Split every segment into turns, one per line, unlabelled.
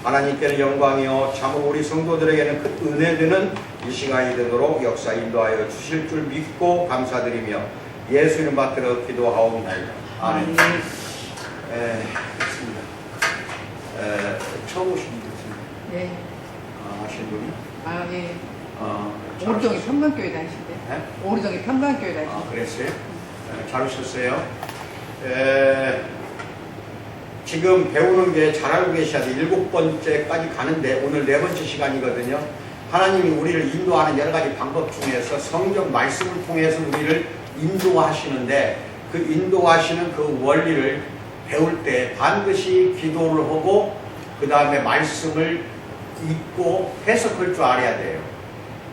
하나님께는 영광이요 참으로 우리 성도들에게는 큰 은혜 되는 이 시간이 되도록 역사 인도하여 주실 줄 믿고 감사드리며 예수 이름 받들어 기도하옵나이다. 아멘. 그렇습니다. 처음 오신 분이세요?
네.
아신 분이?
아, 예.
잘
오르정이 평강교회 다니신데.
네?
오르정이 평강교회 다니신데.
그랬어요? 잘 오셨어요. 지금 배우는 게 잘 알고 계셔야 돼. 7번째까지 가는데 오늘 4번째 시간이거든요. 하나님이 우리를 인도하는 여러 가지 방법 중에서 성경 말씀을 통해서 우리를 인도하시는데 그 인도하시는 그 원리를 배울 때 반드시 기도를 하고 그 다음에 말씀을 읽고 해석할 줄 알아야 돼요.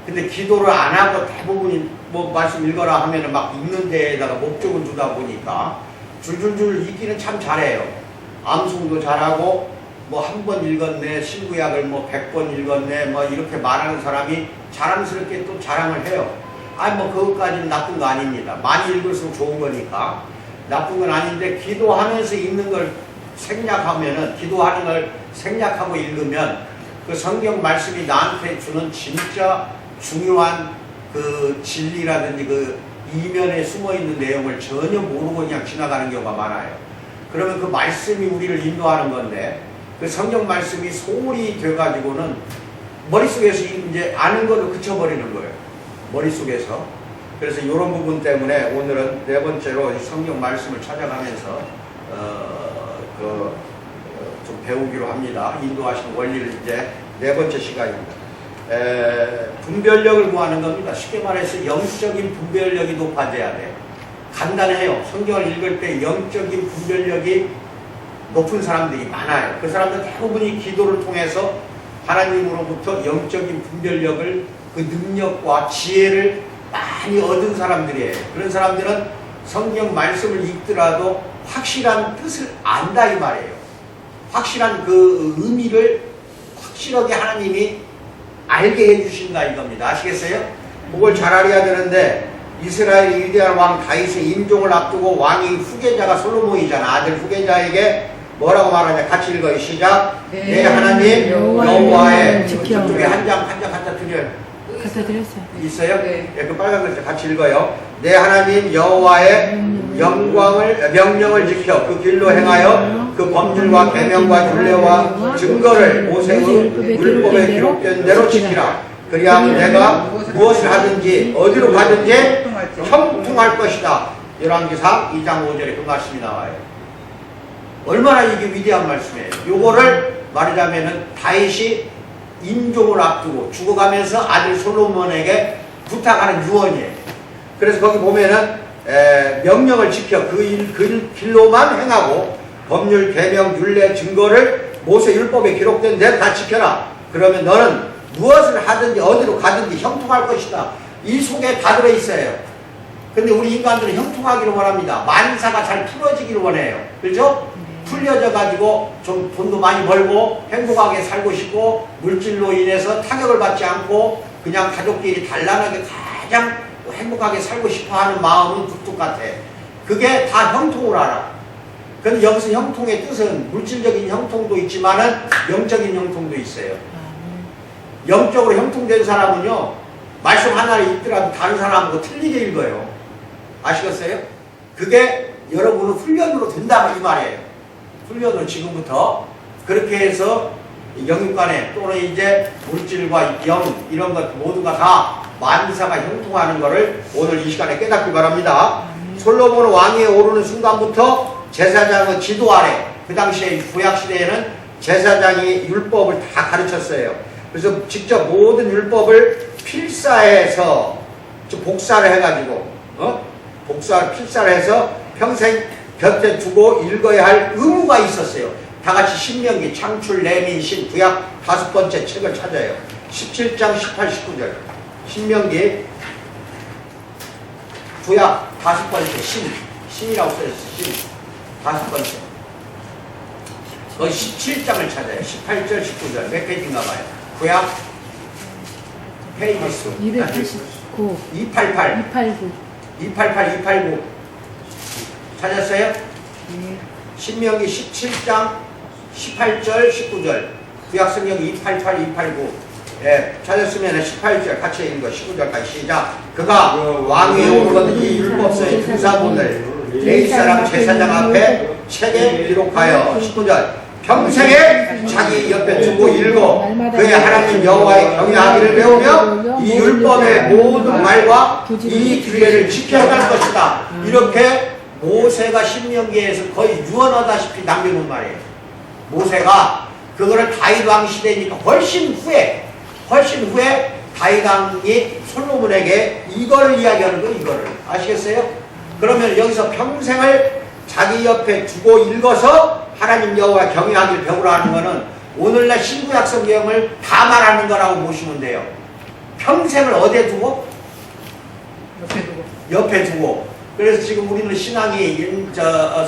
근데 기도를 안 하고 대부분이 뭐 말씀 읽어라 하면은 막 읽는 데에다가 목적을 두다 보니까 줄줄줄 읽기는 참 잘해요. 암송도 잘하고 뭐 한 번 읽었네, 신구약을 뭐 100번 읽었네, 뭐 이렇게 말하는 사람이 자랑스럽게 또 자랑을 해요. 아니 뭐 그것까지는 나쁜 거 아닙니다. 많이 읽을수록 좋은 거니까 나쁜 건 아닌데 기도하면서 읽는 걸 생략하면은 기도하는 걸 생략하고 읽으면 그 성경 말씀이 나한테 주는 진짜 중요한 그 진리라든지 그 이면에 숨어 있는 내용을 전혀 모르고 그냥 지나가는 경우가 많아요. 그러면 그 말씀이 우리를 인도하는 건데 그 성경 말씀이 소홀히 돼가지고는 머릿속에서 이제 아는 걸로 그쳐버리는 거예요. 머릿속에서. 그래서 이런 부분 때문에 오늘은 4번째로 성경 말씀을 찾아가면서 좀 배우기로 합니다. 인도하시는 원리를 이제 4번째 시간입니다. 분별력을 구하는 겁니다. 쉽게 말해서 영적인 분별력이 높아져야 돼요. 간단해요. 성경을 읽을 때 영적인 분별력이 높은 사람들이 많아요. 그 사람들 대부분이 기도를 통해서 하나님으로부터 영적인 분별력을 그 능력과 지혜를 많이 얻은 사람들이에요. 그런 사람들은 성경 말씀을 읽더라도 확실한 뜻을 안다 이 말이에요. 확실한 그 의미를 확실하게 하나님이 알게 해주신다 이겁니다. 아시겠어요? 그걸 잘 알아야 되는데 이스라엘의 위대한 왕 다윗의 임종을 앞두고 왕이 후계자가 솔로몬이잖아. 아들 후계자에게 뭐라고 말하냐. 같이 읽어요. 시작. 내 하나님 여호와의 저쪽에 한 장 갖다 드려요.
갖다 드렸어요.
있어요?
네.
그 빨간 글자 같이 읽어요. 내 하나님 여호와의 명령을 지켜 그 길로 행하여 그 법률과 계명과 율례와 증거를 모세의 율법에 기록된 대로 지키라. 그리하면 내가 무엇을 하든지 어디로 가든지 형통할 것이다. 열왕기상 2장 5절에 그 말씀이 나와요. 얼마나 이게 위대한 말씀이에요. 요거를 말하자면은 다윗이 임종을 앞두고 죽어가면서 아들 솔로몬에게 부탁하는 유언이에요. 그래서 거기 보면은 명령을 지켜 그 길로만 행하고 법률, 계명, 율례, 증거를 모세 율법에 기록된 대로 다 지켜라. 그러면 너는 무엇을 하든지 어디로 가든지 형통할 것이다. 이 속에 다 들어있어요. 근데 우리 인간들은 형통하기를 원합니다. 만사가 잘 풀어지기를 원해요. 그렇죠? 풀려져 가지고 좀 돈도 많이 벌고 행복하게 살고 싶고 물질로 인해서 타격을 받지 않고 그냥 가족끼리 단란하게 가장 행복하게 살고 싶어 하는 마음은 똑같아. 그게 다 형통을 알아. 근데 여기서 형통의 뜻은 물질적인 형통도 있지만은 영적인 형통도 있어요. 영적으로 형통된 사람은요, 말씀 하나를 읽더라도 다른 사람하고 틀리게 읽어요. 아시겠어요? 그게 여러분은 훈련으로 된다 이 말이에요. 훈련을 지금부터 그렇게 해서 영육간에 또는 이제 물질과 영 이런 것 모두가 다 만사가 형통하는 것을 오늘 이 시간에 깨닫기 바랍니다. 솔로몬 왕위에 오르는 순간부터 제사장은 지도 아래, 그 당시에 구약시대에는 제사장이 율법을 다 가르쳤어요. 그래서 직접 모든 율법을 필사해서 복사를 해가지고 필사를 해서 평생 곁에 두고 읽어야 할 의무가 있었어요. 다 같이 신명기, 창출, 레민, 신, 구약 5번째 책을 찾아요. 17장 18, 19절 신명기 구약 5번째 신이라고 써있어요. 신 5번째 거기 17장을 찾아요. 18절 19절 몇 페이지인가 봐요. 구약 페이지 수
289
288
289
288 289 찾았어요?
네.
신명기 17장 18절 19절 구약성경 288, 289 찾았으면 18절 같이 읽어 19절까지 시작. 그가 왕위에 오르거든 이 율법서의 두사본을 레위사람 제사장 앞에 책에 기록하여 19절 평생에 자기 옆에 두고 읽어 그의 하나님 여호와의 경외하기를 배우며 이 율법의 모든 말과 이 규례를 지켜갈 것이다. 이렇게 모세가 신명기에서 거의 유언하다시피 남겨놓은 말이에요. 모세가 그거를 다윗 왕 시대니까 훨씬 후에 다윗 왕이 솔로몬에게 이거를 이야기하는 거예요. 이거를 아시겠어요? 그러면 여기서 평생을 자기 옆에 두고 읽어서 하나님 여호와 경외하기를 배우라 하는 거는 오늘날 신구약 성경을 다 말하는 거라고 보시면 돼요. 평생을 어디에 두고? 옆에 두고. 그래서 지금 우리는 신앙이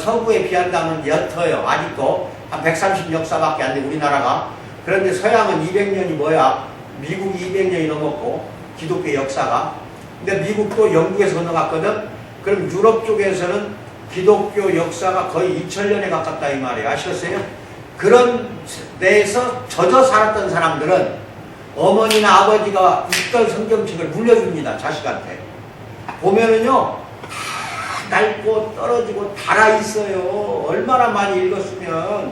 서구에 비한다면 옅어요. 아직도 한 130 역사밖에 안 돼 우리나라가. 그런데 서양은 200년이 뭐야? 미국이 200년이 넘었고 기독교 역사가. 근데 미국도 영국에서 건너갔거든. 그럼 유럽 쪽에서는 기독교 역사가 거의 2000년에 가깝다 이 말이에요. 아시겠어요? 그런 데에서 젖어 살았던 사람들은 어머니나 아버지가 읽던 성경책을 물려줍니다. 자식한테. 보면은요 다 낡고 떨어지고 달아있어요. 얼마나 많이 읽었으면.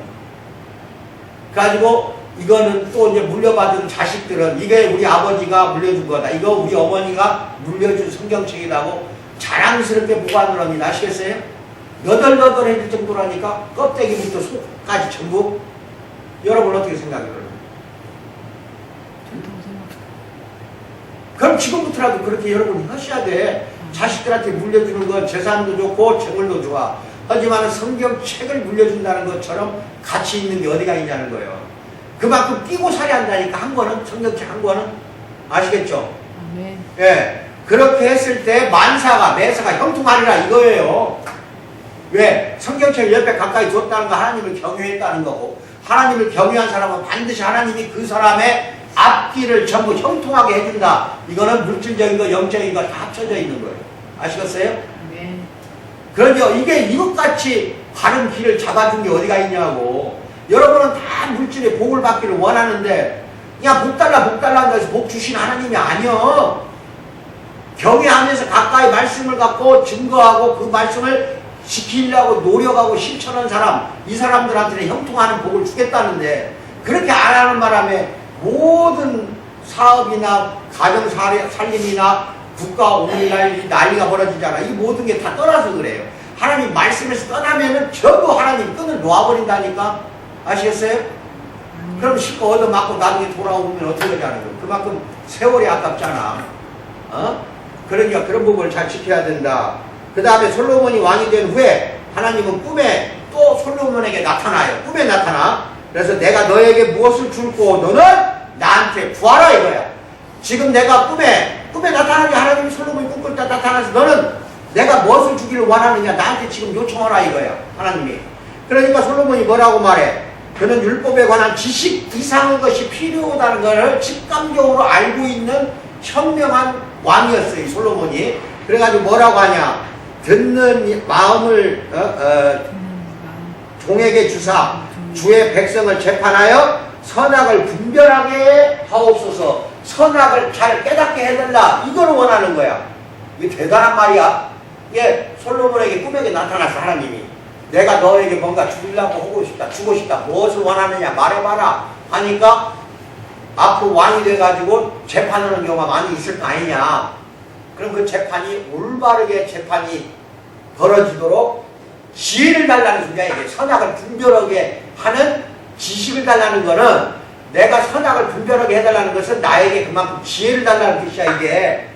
그래가지고 이거는 또 이제 물려받은 자식들은 이게 우리 아버지가 물려준 거다. 이거 우리 어머니가 물려준 성경책이라고 자랑스럽게 보관을 합니다. 아시겠어요? 너덜너덜해질 정도라니까 껍데기부터 속까지 전부. 여러분 어떻게 생각해요? 그럼 지금부터라도 그렇게 여러분이 하셔야 돼. 자식들한테 물려주는 건 재산도 좋고 재물도 좋아. 하지만 성경책을 물려준다는 것처럼 가치 있는 게 어디가 있냐는 거예요. 그만큼 끼고 살아야 한다니까. 한 권은 성경책 한 권은. 아시겠죠?
아멘.
예. 그렇게 했을 때 매사가 형통하리라 이거예요. 왜? 성경책을 옆에 가까이 뒀다는 거 하나님을 경외했다는 거고, 하나님을 경외한 사람은 반드시 하나님이 그 사람의 앞길을 전부 형통하게 해준다. 이거는 물질적인 거 영적인 거 다 합쳐져 있는 거예요. 아시겠어요?
아멘.
그러죠. 이게 이것같이 바른 길을 잡아준 게 어디가 있냐고. 여러분은 다 물질의 복을 받기를 원하는데 그냥 복 달라 한다 해서 복 주신 하나님이 아니여. 경외하면서 가까이 말씀을 갖고 증거하고 그 말씀을 지키려고 노력하고 실천한 사람, 이 사람들한테는 형통하는 복을 주겠다는데 그렇게 안 하는 바람에 모든 사업이나 가정 살림이나 국가 오늘날 난리가 벌어지잖아. 이 모든 게 다 떠나서 그래요. 하나님 말씀에서 떠나면은 전부 하나님 끈을 놓아버린다니까. 아시겠어요? 그럼 실컷 얻어맞고 나중에 돌아오면 어떻게 하냐는 거예요. 그만큼 세월이 아깝잖아. 그러니까 그런 부분을 잘 지켜야 된다. 그 다음에 솔로몬이 왕이 된 후에 하나님은 꿈에 또 솔로몬에게 나타나요. 꿈에 나타나. 그래서 내가 너에게 무엇을 줄고 너는 나한테 구하라 이거야. 지금 내가 꿈에 나타나게 하나님이 솔로몬이 꿈꿀 때 나타나서 너는 내가 무엇을 주기를 원하느냐 나한테 지금 요청하라 이거야. 하나님이. 그러니까 솔로몬이 뭐라고 말해? 그는 율법에 관한 지식 이상의 것이 필요하다는 것을 직감적으로 알고 있는 현명한 왕이었어요. 이 솔로몬이. 그래가지고 뭐라고 하냐? 듣는 마음을 종에게 주사 주의 백성을 재판하여 선악을 분별하게 하옵소서. 선악을 잘 깨닫게 해달라. 이걸 원하는 거야. 이게 대단한 말이야. 이게 솔로몬에게 꿈에게 나타나서 하나님이 내가 너에게 뭔가 주려고 주고 싶다. 무엇을 원하느냐 말해봐라 하니까 앞으로 왕이 돼가지고 재판하는 경우가 많이 있을 거 아니냐. 그럼 그 재판이 올바르게 재판이 벌어지도록 지혜를 달라는 소리야. 이게 선악을 분별하게 하는 지식을 달라는 거는 내가 선악을 분별하게 해달라는 것은 나에게 그만큼 지혜를 달라는 뜻이야 이게.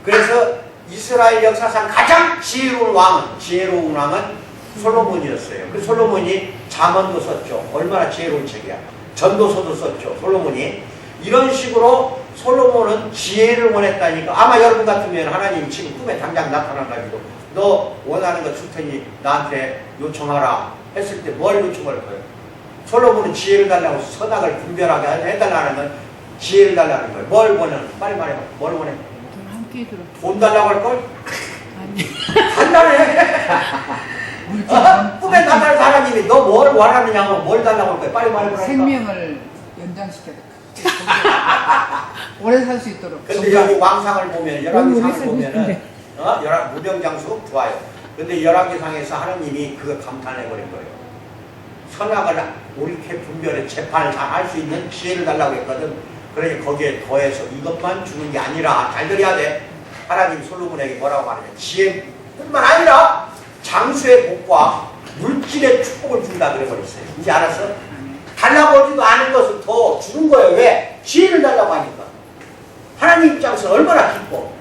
그래서 이스라엘 역사상 가장 지혜로운 왕은 솔로몬이었어요. 그 솔로몬이 잠언도 썼죠. 얼마나 지혜로운 책이야. 전도서도 썼죠. 솔로몬이. 이런 식으로 솔로몬은 지혜를 원했다니까. 아마 여러분 같으면 하나님 지금 꿈에 당장 나타나가지고 너 원하는 거 줄 테니 나한테 요청하라 했을 때 뭘 요청할 거예요? 솔로몬은 지혜를 달라고 선악을 분별하게 해달라는 건 지혜를 달라는 거예요. 뭘 원해? 빨리 말해봐. 뭘 원해?
함께 들어.
돈 달라고 할걸?
아니.
간단해. 꿈에 나타난 사람님이 너 뭘 원하느냐고 뭘 달라고 할 거야. 빨리 말해보라니까.
생명을 연장시켜야 돼. 오래 살 수 있도록.
근데 여기 왕상을 보면, 열왕기상을 보면은, 무병장수 좋아요. 근데 열왕기상에서 하느님이 그거 감탄해버린 거예요. 선악을 옳게 분별해 재판을 잘 할 수 있는 지혜를 달라고 했거든. 그러니 거기에 더해서 이것만 주는 게 아니라, 잘 들어야 돼. 하나님 솔로몬에게 뭐라고 하느냐. 지혜뿐만 아니라 장수의 복과 물질의 축복을 준다 그래버렸어요. 이제 알았어? 달라고 하지도 않은 것을 더 주는 거예요. 왜? 지혜를 달라고 하니까. 하나님 입장에서 얼마나 기뻐.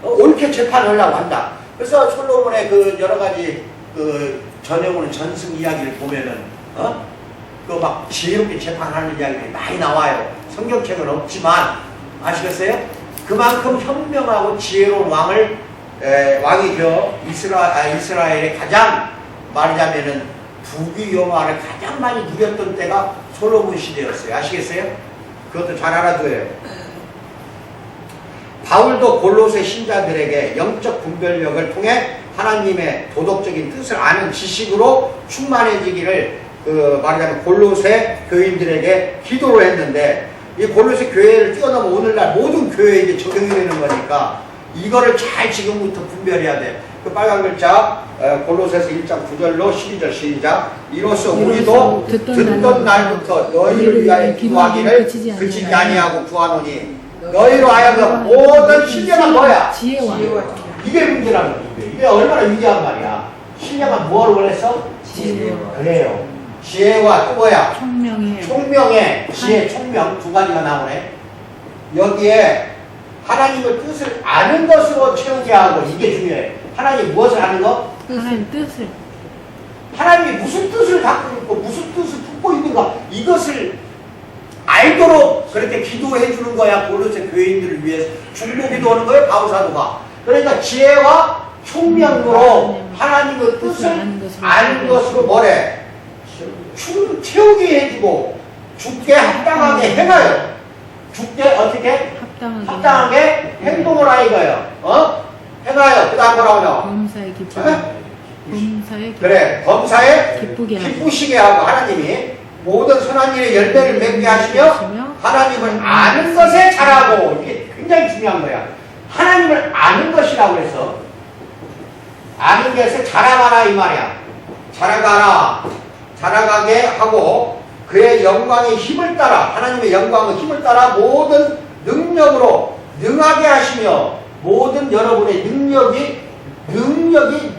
옳게 재판을 하려고 한다. 그래서 솔로몬의 그 여러 가지 그 전에 오는 전승 이야기를 보면은, 그 막 지혜롭게 재판하는 이야기들이 많이 나와요. 성경책은 없지만, 아시겠어요? 그만큼 현명하고 지혜로운 왕이 이스라엘의 가장 말하자면은 부귀 영화를 가장 많이 누렸던 때가 솔로몬 시대였어요. 아시겠어요? 그것도 잘 알아둬요. 바울도 골로새 신자들에게 영적 분별력을 통해 하나님의 도덕적인 뜻을 아는 지식으로 충만해지기를 말하자면 골로새 교인들에게 기도를 했는데, 이 골로새 교회를 뛰어넘어 오늘날 모든 교회에게 적용이 되는 거니까 이거를 잘 지금부터 분별해야 돼. 그 빨간 글자 골로새서 1장 9절로 12절 시작. 이로써 우리도 듣던 날부터 너희를 위하여 기도하기를 그치지 아니하고 구하노니 너희로 하여금 모든 신령한 뭐야?
지혜와
이게 문제라는 거지. 이게 얼마나 위대한 말이야. 신령한 뭐를 원했어?
지혜와.
그래요. 지혜와 또 뭐야?
총명의
지혜, 총명 두 가지가 나오네. 여기에 하나님의 뜻을 아는 것으로 채우게 하고, 이게 중요해. 하나님 무엇을 아는 거?
하나님 뜻을.
하나님이 무슨 뜻을 갖고 있고 무슨 뜻을 품고 있는가, 이것을 알도록 그렇게 기도해 주는 거야. 골로새 교인들을 위해서 중보 기도하는 거예요, 바울사도가. 그러니까 지혜와 총명으로 하나님의 뜻을 아는 것으로 뭐래? 채우게 해주고 주께 합당하게 행하여, 주께 어떻게? 합당하게 행동을 하여 이거예요. 행하여. 그 다음 뭐라고 나와?
범사에
범사에 기쁘시게 하고, 하나님이 모든 선한 일에 열매를 맺게 하시며 하나님을 아는 것에 잘하고. 이게 굉장히 중요한 거야. 하나님을 아는 것이라고 해서 아는 것에 자라가라 이 말이야. 자라가게 하고 그의 영광의 힘을 따라, 하나님의 영광의 힘을 따라 모든 능력으로 능하게 하시며, 모든 여러분의 능력이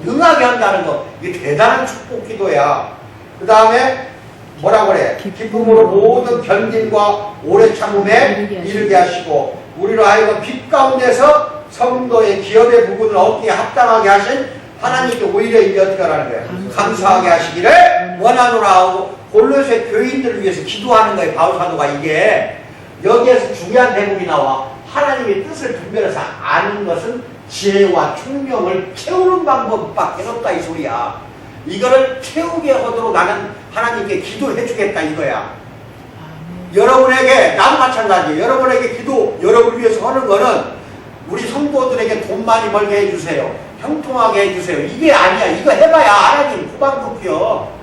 능하게 한다는 거, 이게 대단한 축복 기도야. 그 다음에 뭐라고 그래? 기쁨으로 모든 견딘과 오래 참음에 이르게 하시고, 우리로 하여금 빛 가운데서 성도의 기업의 부분을 얻기에 합당하게 하신 하나님께 오히려 이제 어떻게 하라는 거야? 감사하게 하시기를 원하노라 하고, 골로새 교인들을 위해서 기도하는 거예요, 바울사도가. 이게 여기에서 중요한 대목이 나와. 하나님의 뜻을 분별해서 아는 것은 지혜와 총명을 채우는 방법밖에 없다 이 소리야. 이거를 채우게 하도록 나는 하나님께 기도해 주겠다 이거야. 여러분에게, 나도 마찬가지예요. 여러분에게 기도, 여러분을 위해서 하는 거는 우리 성도들에게 돈 많이 벌게 해주세요, 형통하게 해주세요, 이게 아니야. 이거 해봐야 하나님 후방급이요.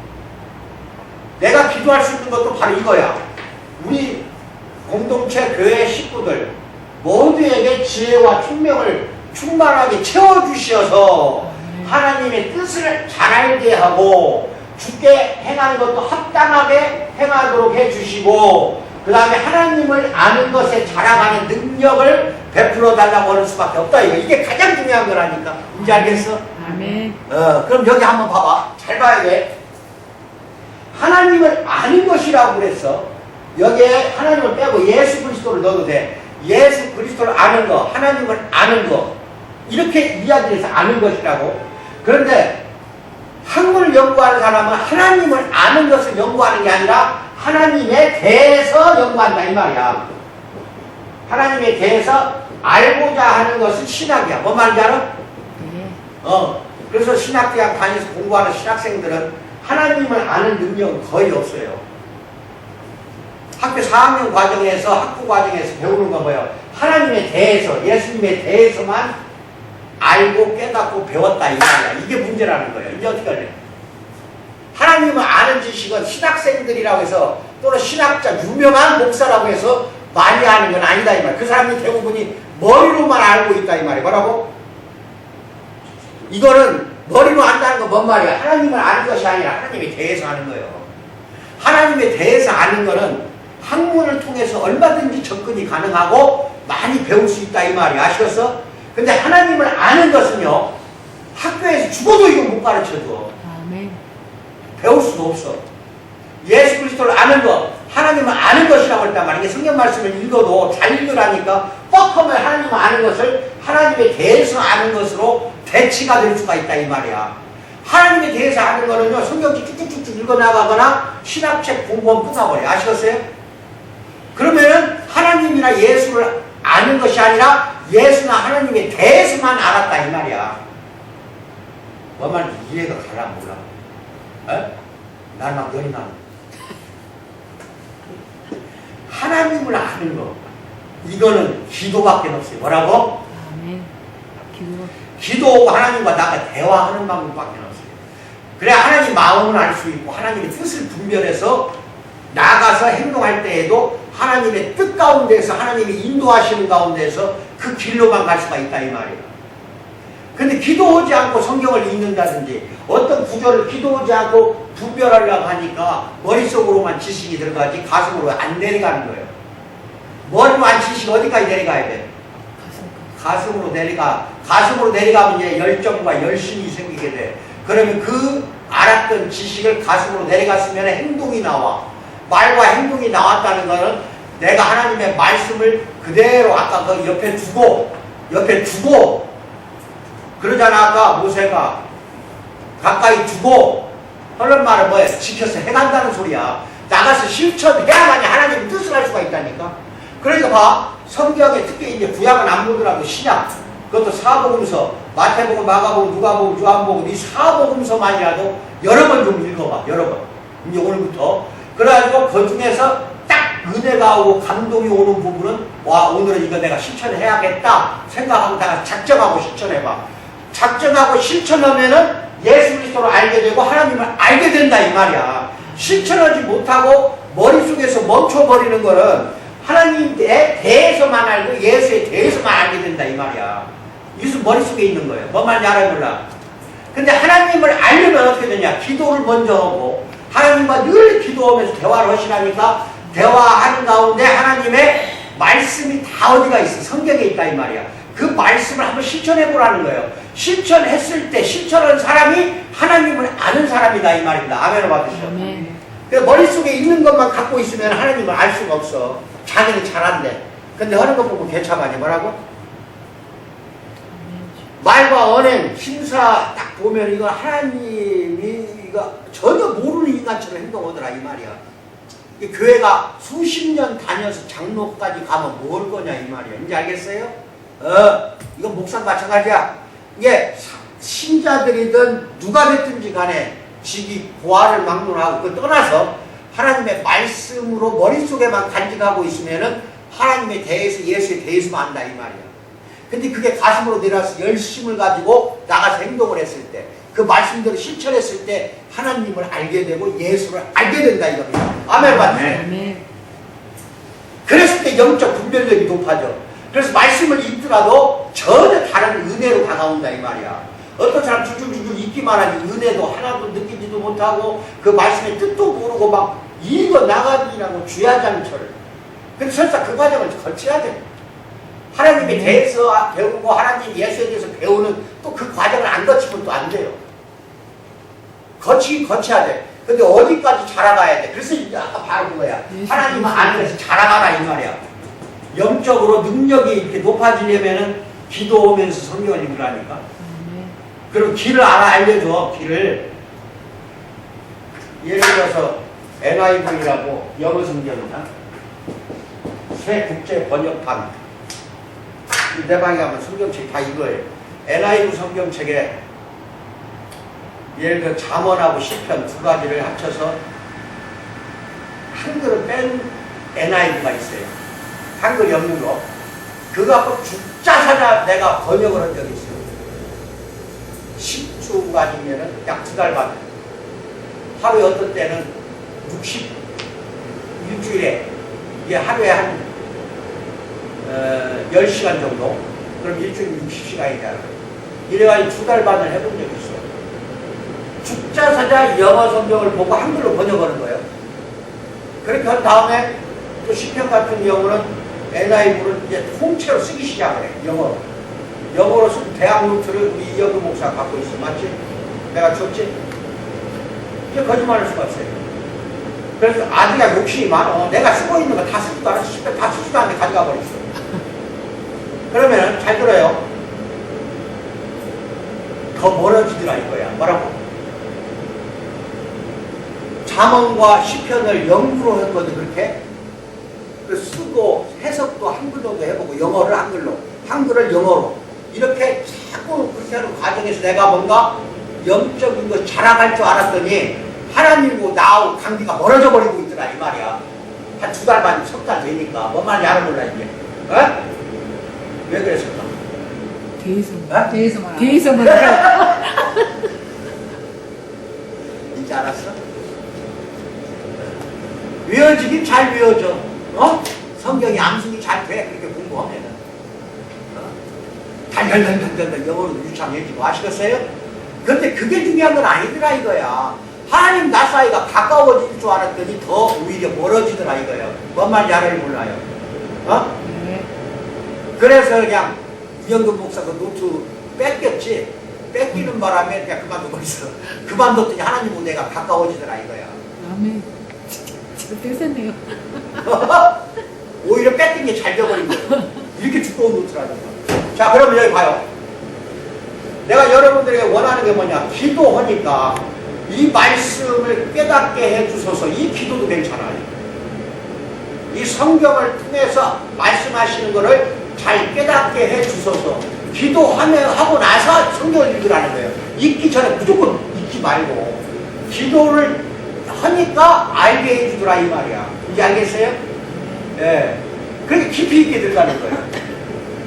내가 기도할 수 있는 것도 바로 이거야. 우리 공동체 교회 식구들 모두에게 지혜와 총명을 충만하게 채워주셔서 하나님의 뜻을 잘 알게 하고 주께 행하는 것도 합당하게 행하도록 해주시고, 그 다음에 하나님을 아는 것에 자라가는 능력을 베풀어 달라고 하는 수밖에 없다. 이게 가장 중요한 거라니까. 이제 알겠어?
아멘.
그럼 여기 한번 봐봐. 잘 봐야 돼. 하나님을 아는 것이라고 그랬어. 여기에 하나님을 빼고 예수 그리스도를 넣어도 돼. 예수 그리스도를 아는 거, 하나님을 아는 거, 이렇게 이야기해서 아는 것이라고. 그런데 학문을 연구하는 사람은 하나님을 아는 것을 연구하는 게 아니라 하나님에 대해서 연구한다 이 말이야. 하나님에 대해서 알고자 하는 것은 신학이야. 뭔 말인지 알아?
네.
그래서 신학대학 다니면서 공부하는 신학생들은 하나님을 아는 능력은 거의 없어요. 학교 4학년 과정에서, 학부 과정에서 배우는 건 뭐예요? 하나님에 대해서, 예수님에 대해서만 알고 깨닫고 배웠다 이 말이야. 이게 문제라는 거예요. 이제 어떻게 할래? 하나님을 아는 지식은 신학생들이라고 해서 또는 신학자 유명한 목사라고 해서 많이 아는 건 아니다 이 말. 그 사람이 대부분이 머리로만 알고 있다 이 말이야. 뭐라고? 이거는 머리로 안다는 건 뭔 말이야? 하나님을 아는 것이 아니라 하나님에 대해서 아는 거예요. 하나님에 대해서 아는 거는 학문을 통해서 얼마든지 접근이 가능하고 많이 배울 수 있다 이 말이야. 아시겠어? 근데 하나님을 아는 것은요, 학교에서 죽어도 이거 못 가르쳐줘.
아멘.
배울 수도 없어. 예수 그리스도를 아는 것, 하나님을 아는 것이라고 했단 말이야. 이게 성경 말씀을 읽어도 잘 읽으라니까 뻑하면 하나님을 아는 것을 하나님에 대해서 아는 것으로 대치가 될 수가 있다 이 말이야. 하나님에 대해서 아는 거는요, 성경책 쭉쭉쭉 읽어나가거나 신학책 공부하면 끝나버려. 아시겠어요? 그러면은 하나님이나 예수를 아는 것이 아니라 예수나 하나님에 대해서만 알았다 이 말이야. 뭔 말인지 이해가 가라 몰라? 에? 나랑 너희 나 하나님을 아는 거, 이거는 기도밖에 없어요. 뭐라고?
아멘.
기도하고 하나님과 나가 대화하는 방법밖에 없어요. 그래야 하나님 마음을 알 수 있고 하나님의 뜻을 분별해서 나가서 행동할 때에도 하나님의 뜻 가운데서 하나님이 인도하시는 가운데서 그 길로만 갈 수가 있다 이 말이에요. 근데 기도하지 않고 성경을 읽는다든지 어떤 구절을 기도하지 않고 분별하려고 하니까 머릿속으로만 지식이 들어가지 가슴으로 안 내려가는 거예요. 머리만 지식이 어디까지 내려가야 돼? 가슴으로 내려가. 가슴으로 내려가면 이제 열정과 열심이 생기게 돼. 그러면 그 알았던 지식을 가슴으로 내려갔으면 행동이 나와. 말과 행동이 나왔다는 것은 내가 하나님의 말씀을 그대로 아까 그 옆에 두고 그러잖아. 아까 모세가 가까이 두고 하는 말은 뭐야? 지켜서 해간다는 소리야. 나가서 실천해야만이 하나님의 뜻을 할 수가 있다니까. 그러니까 봐, 성경에 특히 이제 구약은 안 보더라도 신약, 그것도 사복음서, 마태복음, 마가복음, 누가복음, 요한복음, 이 사복음서만이라도 여러 번 좀 읽어봐. 여러 번. 이제 오늘부터. 그래가지고 그 중에서 딱 은혜가 오고 감동이 오는 부분은 와, 오늘은 이거 내가 실천해야겠다 생각하고 다 작정하고 실천해봐. 작정하고 실천하면은 예수 그리스도를 알게 되고 하나님을 알게 된다 이 말이야. 실천하지 못하고 머릿속에서 멈춰버리는 거는 하나님에 대해서만 알고 예수에 대해서만 알게 된다 이 말이야. 이것은 머릿속에 있는 거예요. 뭔 말인지 알아요 몰라? 근데 하나님을 알려면 어떻게 되냐? 기도를 먼저 하고 하나님과 늘 기도하면서 대화를 하시라니까 대화하는 가운데 하나님의 말씀이 다 어디가 있어? 성경에 있다 이 말이야. 그 말씀을 한번 실천해 보라는 거예요. 실천했을 때 실천한 사람이 하나님을 아는 사람이다 이 말입니다. 아멘을 받으시죠. 머릿속에 있는 것만 갖고 있으면 하나님을 알 수가 없어. 자기는 잘한대. 근데 하는 거 보고 개차가니 뭐라고? 말과 언행, 심사 딱 보면 이거 하나님이 이거 전혀 모르는 인간처럼 행동하더라 이 말이야. 이 교회가 수십 년 다녀서 장로까지 가면 뭘 거냐 이 말이야. 이제 알겠어요? 이건 목사도 마찬가지야. 이게 신자들이든 누가 됐든지 간에 직위 고아를 막론하고 그 떠나서 하나님의 말씀으로 머릿속에만 간직하고 있으면은 하나님에 대해서 예수에 대해서만 안다 이 말이야. 근데 그게 가슴으로 내려와서 열심을 가지고 나가서 행동을 했을 때 그 말씀대로 실천했을 때 하나님을 알게 되고 예수를 알게 된다 이겁니다. 아멘 맞네. 그랬을 때 영적 분별력이 높아져. 그래서 말씀을 읽더라도 전혀 다른 은혜로 다가온다 이 말이야. 어떤 사람 줄줄줄줄 읽기만 하지 은혜도 하나도 느끼지도 못하고 그 말씀의 뜻도 모르고 막 읽어 나가기라고 주야장철. 근데 설사 그 과정을 거쳐야 돼. 하나님에 대해서 배우고 하나님 예수에 대해서 배우는 또 그 과정을 안 거치면 또 안 돼요. 거쳐야 돼. 근데 어디까지 자라가야 돼. 그래서 이제 아까 바로 그거야. 하나님은 안에서 자라가라 이 말이야. 영적으로 능력이 이렇게 높아지려면은 기도하면서 성경을 읽으라니까. 그럼 길을 알려줘. 길을. 예를 들어서 NIV라고 영어 성경이나 새 국제 번역판. 내 방에 가면 성경책 다 이거예요. NIV 성경책에 예를 들어 잠언하고 시편 두 가지를 합쳐서 한글을 뺀 NIV가 있어요. 한글 없는 거. 그거 갖고 죽자사자 내가 번역을 한 적이 있어요. 10주 가지면은 약 2달 받아요. 하루에 어떤 때는 60 일주일에 이게 하루에 한 10시간 정도. 그럼 일주일에 60시간이잖아. 이래가지고 2달 반을 해본 적이 있어. 죽자사자 영어 성경을 보고 한글로 번역하는 거예요. 그렇게 한 다음에 또 시편 같은 경우는 NIV를 이제 통째로 쓰기 시작을 해. 영어로 쓴 대학 노트를 우리 이영규 목사가 갖고 있어. 맞지? 내가 줬지? 이제 거짓말할 수가 없어요. 그래서 아들이 욕심이 많아. 내가 쓰고 있는 거 다 쓰지도 않았어. 시편 다 쓰지도 않는데 가져가 버렸어. 그러면 잘 들어요. 더 멀어지더라 이거야. 뭐라고? 잠언과 시편을 영구로 했거든. 그렇게 쓰고 해석도 한글로도 해보고 영어를 한글로, 한글을 영어로 이렇게 자꾸 그렇게 하는 과정에서 내가 뭔가 영적인 거 자라갈 줄 알았더니 하나님하고 나하고 관계가 멀어져 버리고 있더라 이 말이야. 한 2달 반, 3달 되니까 뭔 말인지 알아 몰라 이제. 어? 왜 그랬을까?
대해서만
이제 알았어? 외워지긴 잘 외워져. 어? 성경이 암송이 잘 돼. 그렇게 공부하면. 달달달달달 영어로 유창해지고 아시겠어요? 근데 그게 중요한 건 아니더라 이거야. 하나님 나 사이가 가까워질 줄 알았더니 더 오히려 멀어지더라 이거야. 뭔 말인지 알아요 몰라요? 어?
네.
그래서 그냥 이영근 목사가 노트 뺏겼지. 뺏기는 바람에 그냥 그만둬버렸어. 그만뒀더니 하나님과 내가 가까워지더라 이거야.
아멘. 저 떼었네요.
오히려 뺏긴 게 잘 돼버린 거예요. 이렇게 두꺼운 노트라니까. 자, 그러면 여기 봐요. 내가 여러분들에게 원하는 게 뭐냐. 기도하니까 이 말씀을 깨닫게 해주셔서 이 기도도 괜찮아요. 이 성경을 통해서 말씀하시는 거를 잘 깨닫게 해주셔서 기도하고 나서 성경을 읽으라는 거예요. 읽기 전에 무조건 읽지 말고 기도를 하니까 알게 해주더라 이 말이야. 이제 알겠어요? 예. 그렇게 깊이 있게 들어가는 거예요.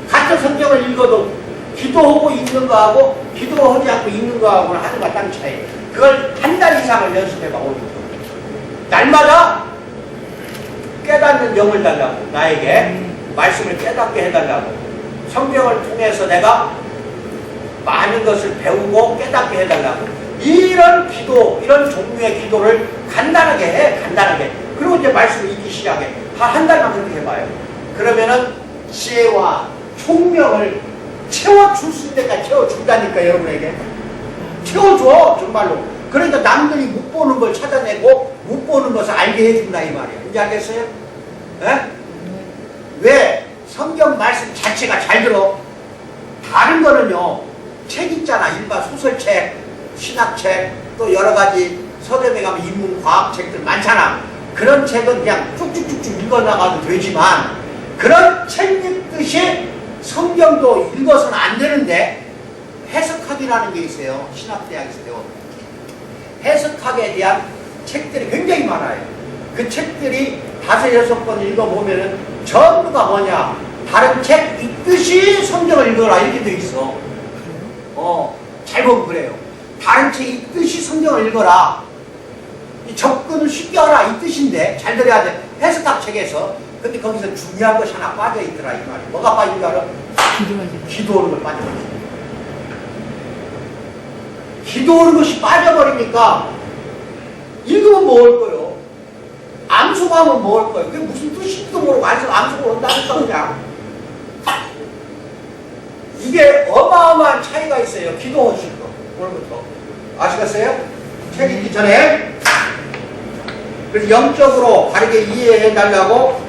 같은 성경을 읽어도 기도하고 읽는 거하고 기도하지 않고 읽는 거하고는 하늘과 땅 차이. 그걸 한 달 이상을 연습해봐 오늘. 날마다 깨닫는 영을 달라고 나에게 말씀을 깨닫게 해달라고 성경을 통해서 내가 많은 것을 배우고 깨닫게 해달라고 이런 기도, 이런 종류의 기도를 간단하게 해, 간단하게. 그리고 이제 말씀을 읽기 시작해. 한 달만 그렇게 해봐요. 그러면은 지혜와 총명을 채워줄 수 있는 데까지 채워준다니까 여러분에게. 채워줘 정말로. 그러니까 남들이 못 보는 걸 찾아내고 못 보는 것을 알게 해준다 이 말이에요. 이제 알겠어요? 에? 왜? 성경 말씀 자체가 잘 들어. 다른 거는요 책 있잖아. 일반 소설책, 신학책, 또 여러가지 서점에 가면 인문과학책들 많잖아. 그런 책은 그냥 쭉쭉쭉쭉 읽어나가도 되지만 그런 책 읽듯이 성경도 읽어서는 안 되는데 해석학이라는 게 있어요. 신학대학에서 배워. 해석학에 대한 책들이 굉장히 많아요. 그 책들이 5, 6번 읽어보면은 전부가 뭐냐. 다른 책 읽듯이 성경을 읽어라 이렇게 돼 있어. 잘 보면 그래요. 다른 책 읽듯이 성경을 읽어라. 이 접근을 쉽게 하라 이 뜻인데 잘 들어야 돼. 해석학 책에서. 근데 거기서 중요한 것이 하나 빠져있더라 이 말이야. 뭐가 빠진 줄 알아? 기도하는 걸 빠져버렸어. 기도하는 것이 빠져버리니까 읽으면 뭐 할 거예요? 암송하면 뭐 할 거예요? 그게 무슨 뜻인지도 모르고 암송을 한다니까 그냥. 이게 어마어마한 차이가 있어요. 기도하실 거. 오늘부터. 아시겠어요? 책 읽기 전에. 그래서 영적으로 바르게 이해해달라고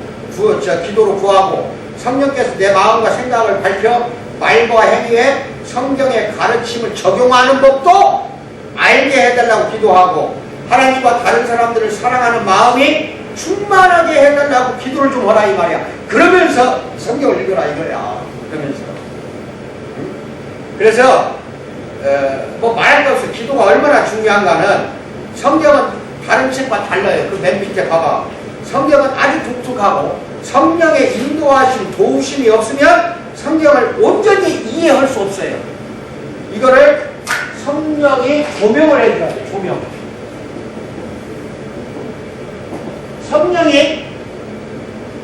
기도로 구하고 성령께서 내 마음과 생각을 밝혀 말과 행위에 성경의 가르침을 적용하는 법도 알게 해달라고 기도하고 하나님과 다른 사람들을 사랑하는 마음이 충만하게 해달라고 기도를 좀 하라 이 말이야. 그러면서 성경을 읽어라 이거야. 그러면서. 그래서 뭐 말할 거 없어. 기도가 얼마나 중요한가는 성경은 다른 책과 달라요. 그 맨 밑에 봐봐. 성경은 아주 독특하고 성령의 인도하심, 도우심이 없으면 성경을 온전히 이해할 수 없어요. 이거를 성령이 조명을 해줘야 돼. 조명.
성령이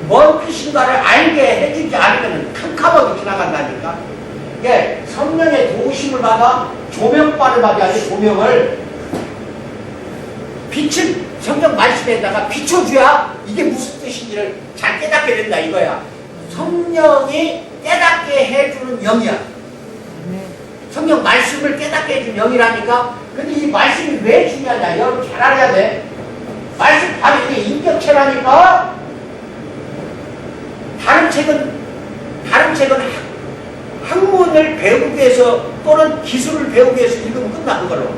뭔 뜻인가를 알게 해주지 않으면 캄캄하게 지나간다니까. 이게 성령의 도우심을 받아 조명바를 받아야지. 조명을 빛을 성경 말씀에다가 비춰줘야 이게 무슨 뜻인지를 잘 깨닫게 된다 이거야. 성령이 깨닫게 해주는 영이야. 성경 말씀을 깨닫게 해주는 영이라니까. 근데 이 말씀이 왜 중요하냐 여러분 잘 알아야 돼. 말씀 바로 이게 인격체라니까. 다른 책은 학문을 배우기 위해서 또는 기술을 배우기 위해서 읽으면 끝나 그걸로.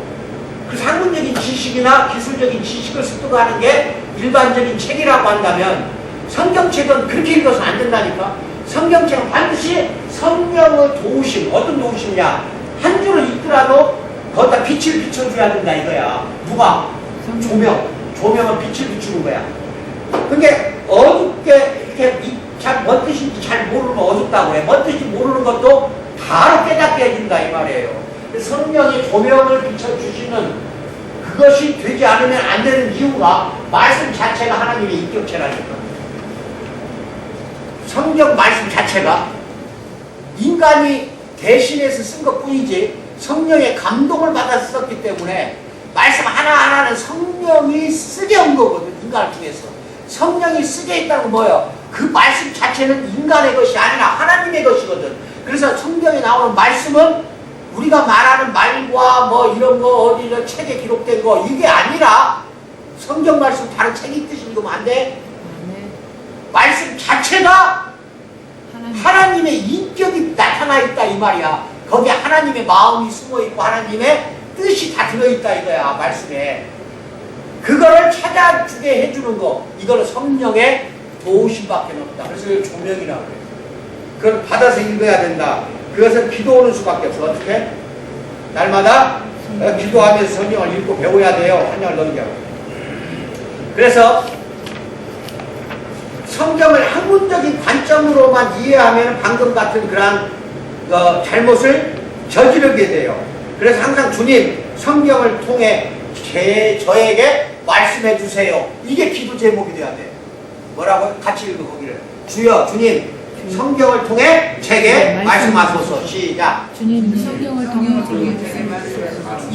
그래서 학문적인 지식이나 기술적인 지식을 습득하는 게 일반적인 책이라고 한다면 성경책은 그렇게 읽어서 안 된다니까. 성경책은 반드시 성령의 도우심, 어떤 도우심이냐, 한 줄을 읽더라도 거기다 빛을 비춰줘야 된다 이거야. 누가? 조명은 빛을 비추는 거야. 근데 어둡게 이렇게 뭔 뜻인지 잘 모르면 어둡다고 해. 뭔 뜻인지 모르는 것도 바로 깨닫게 해준다 이 말이에요. 성령이 조명을 비춰주시는 그것이 되지 않으면 안 되는 이유가 말씀 자체가 하나님의 인격체라니까. 성경 말씀 자체가 인간이 대신해서 쓴 것 뿐이지 성령의 감동을 받아서 썼기 때문에 말씀 하나하나는 성령이 쓰게 온 거거든. 인간을 통해서 성령이 쓰게 있다는 뭐예요? 그 말씀 자체는 인간의 것이 아니라 하나님의 것이거든. 그래서 성경에 나오는 말씀은 우리가 말하는 말과 뭐 이런 거 어디 책에 기록된 거 이게 아니라 성경 말씀 다른 책이 뜻이 읽으면 안 돼. 말씀 자체가 하나님의 인격이 나타나 있다 이 말이야. 거기에 하나님의 마음이 숨어 있고 하나님의 뜻이 다 들어있다 이거야 말씀에. 그거를 찾아주게 해주는 거 이거는 성령의 도우심밖에 없다. 그래서 이걸 조명이라고 그래. 그걸 받아서 읽어야 된다. 그것은 기도 오는 수밖에 없어. 어떻게? 날마다 기도하면서 성경을 읽고 배워야 돼요. 한 장을 넘겨. 그래서 성경을 학문적인 관점으로만 이해하면 방금 같은 그러한 잘못을 저지르게 돼요. 그래서 항상 주님 성경을 통해 저에게 말씀해 주세요. 이게 기도 제목이 돼야 돼. 뭐라고? 같이 읽어 거기를. 주여 주님 성경을 통해 제게 말씀하소서. 시작.
주님 성경을 통해 제게 말씀하소서.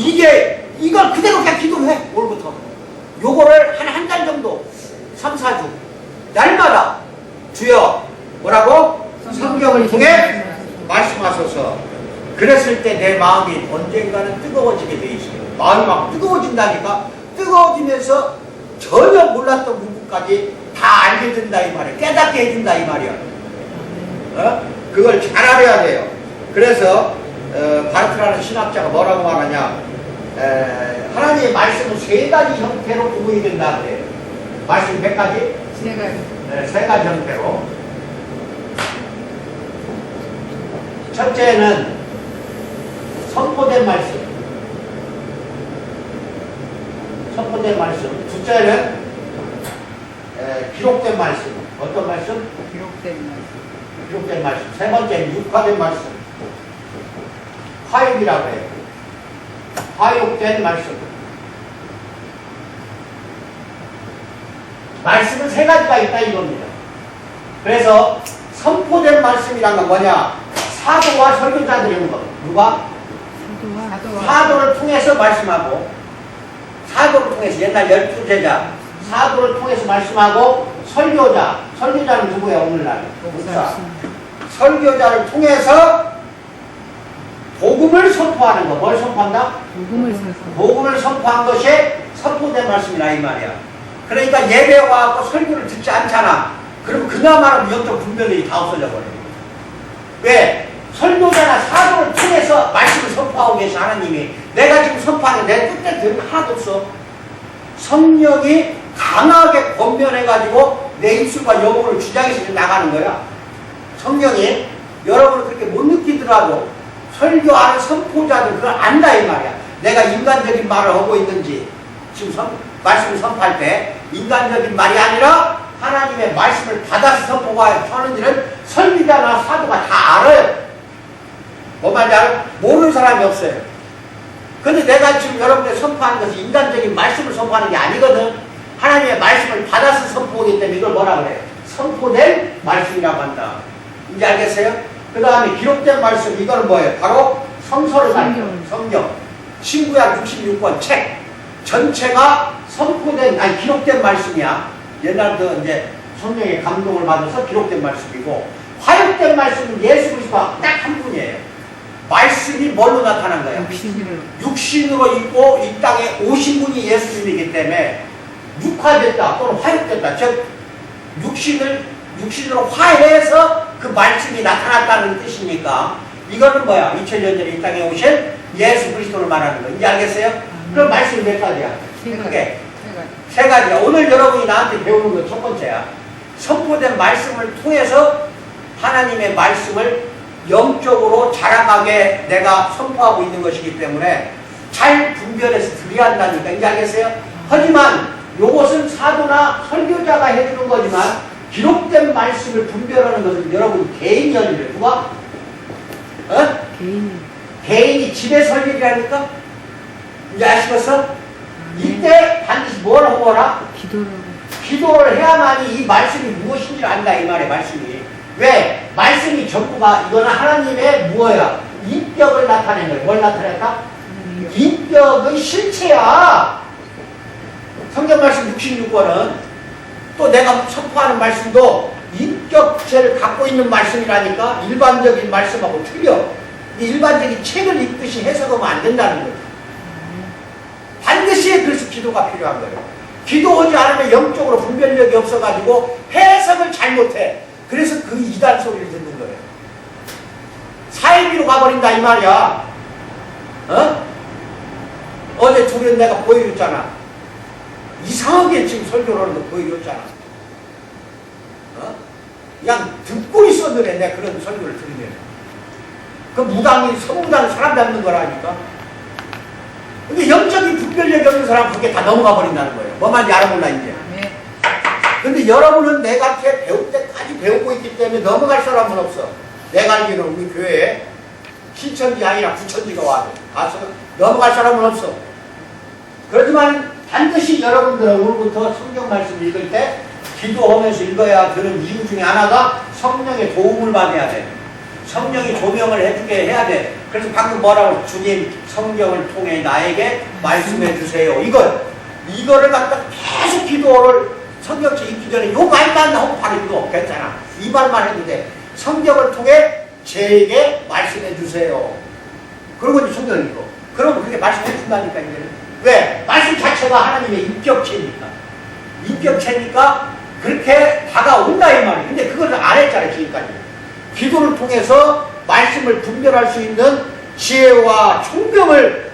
이걸 그대로 그냥 기도해. 오늘부터 요거를 한 달 정도 3, 4주 날마다 주여 뭐라고? 성경을 통해 말씀하소서. 그랬을 때 내 마음이 언젠가는 뜨거워지게 돼 있어요. 마음이 막 뜨거워진다니까. 뜨거워지면서 전혀 몰랐던 부분까지 다 알게 된다 이 말이야. 깨닫게 해준다 이 말이야. 그걸 잘 알아야 돼요. 그래서 바르트라는 신학자가 뭐라고 말하냐, 하나님의 말씀은 세 가지 형태로 구분이 된다 그래요. 말씀 몇 가지?
세 가지.
세 가지 형태로. 첫째는 선포된 말씀. 선포된 말씀. 둘째는 기록된 말씀. 어떤 말씀?
기록된 말씀.
기록된 말씀. 세 번째는 육화된 말씀. 화육이라고 해요. 화육된 말씀. 말씀은 세 가지가 있다 이겁니다. 그래서 선포된 말씀이란 건 뭐냐? 사도와 설교자들이 온 것. 누가? 사도를 통해서 말씀하고, 사도를 통해서 옛날 12제자 사도를 통해서 말씀하고, 설교자는 누구야 오늘날? 목사. 설교자를 통해서 복음을 선포하는 거. 뭘 선포한다? 복음을 선포한 것이 선포된 말씀이라 이 말이야. 그러니까 예배와 와서 설교를 듣지 않잖아. 그럼 그나마는 영적 분별력이 다 없어져 버려. 왜? 설교자나 사도를 통해서 말씀을 선포하고 계신 하나님이 내가 지금 선포하는 내 뜻대로 하나도 없어. 성령이 강하게 권면해가지고 내 입술과 영혼을 주장해서 나가는 거야. 성령이 여러분을 그렇게 못 느끼더라도 설교하는 선포자들 그걸 안다 이 말이야. 내가 인간적인 말을 하고 있는지 지금 말씀을 선포할 때 인간적인 말이 아니라 하나님의 말씀을 받아서 선포하는지는 설교자나 사도가 다 알아요. 뭔 말인지 알아요? 모르는 사람이 없어요. 근데 내가 지금 여러분들 선포하는 것이 인간적인 말씀을 선포하는 게 아니거든. 하나님의 말씀을 받아서 선포하기 때문에 이걸 뭐라 그래요? 선포된 말씀이라고 한다. 이제 알겠어요? 그 다음에 기록된 말씀, 이거는 뭐예요? 바로 성서를 말해요. 성경. 신구약 66권 책 전체가 선포된, 아니 기록된 말씀이야. 옛날부터 이제 성령의 감동을 받아서 기록된 말씀이고, 화육된 말씀은 예수 그리스도가 딱 한 분이에요. 말씀이 뭘로 나타난 거예요? 육신으로 있고 이 땅에 오신 분이 예수님이기 때문에 육화됐다 또는 화육됐다. 즉 육신으로 화해해서 그 말씀이 나타났다는 뜻이니까 이거는 뭐야? 2000년 전에 이 땅에 오신 예수 그리스도를 말하는 거예요. 이제 알겠어요? 그럼 말씀이 몇 가지야? 크게 세 가지야. 오늘 여러분이 나한테 배우는 건 첫 번째야. 선포된 말씀을 통해서 하나님의 말씀을 영적으로 자라가게 내가 선포하고 있는 것이기 때문에 잘 분별해서 드려야 한다니까. 이제 알겠어요? 하지만 이것은 사도나 설교자가 해주는 거지만 기록된 말씀을 분별하는 것은 여러분 개인이 할 일이에요. 누가? 개인이 집에서 할 일이라니까? 이제 아시겠어? 이때 반드시 뭘 하거라? 기도를 해야만이 이 말씀이 무엇인지 안다. 이 말의 말씀이. 왜? 말씀이 전부가 이거는 하나님의 무엇이야? 인격을 나타낸 거예요. 뭘 나타냈다? 인격의 실체야. 성경 말씀 66권은 또 내가 선포하는 말씀도 인격체를 갖고 있는 말씀이라니까. 일반적인 말씀하고 틀려. 이 일반적인 책을 읽듯이 해석하면 안 된다는 거죠. 반드시 그래서 기도가 필요한 거예요. 기도하지 않으면 영적으로 분별력이 없어가지고 해석을 잘못해. 그래서 그 이단 소리를 듣는 거예요. 사이비로 가버린다 이 말이야. 어제 둘이 내가 보여줬잖아. 이상하게 지금 설교를 하는 거 보여줬잖아. 그냥 듣고 있었는데 내가 그런 설교를 들으면 그 무당이 서무당 사람 잡는 거라니까. 근데 영적인 분별력이 없는 사람은 그게 다 넘어가 버린다는 거예요. 뭐 말인지 알아볼라 이제. 근데 여러분은 내가 배울 때까지 배우고 있기 때문에 넘어갈 사람은 없어. 내가 알기로는 우리 교회에 신천지 아니라 부천지가 가서 넘어갈 사람은 없어. 그렇지만 반드시 여러분들은 오늘부터 성경 말씀 읽을 때 기도하면서 읽어야 되는 이유 중에 하나가 성령의 도움을 받아야 돼. 성령이 조명을 해주게 해야 돼. 그래서 방금 뭐라고? 주님 성경을 통해 나에게 말씀해 주세요. 이거를 갖다 계속 기도를 성경책 읽기 전에 요 말만 하고 바로 이거 괜찮아. 이 말만 해도 돼. 성경을 통해 제게 말씀해 주세요. 그러고 이제 성경을 읽어. 그러면 그게 말씀해 준다니까 이제는. 왜? 말씀 자체가 하나님의 인격체니까. 인격체니까 그렇게 다가온다 이 말이에요. 근데 그걸 안 했잖아요 지금까지. 기도를 통해서 말씀을 분별할 수 있는 지혜와 총명을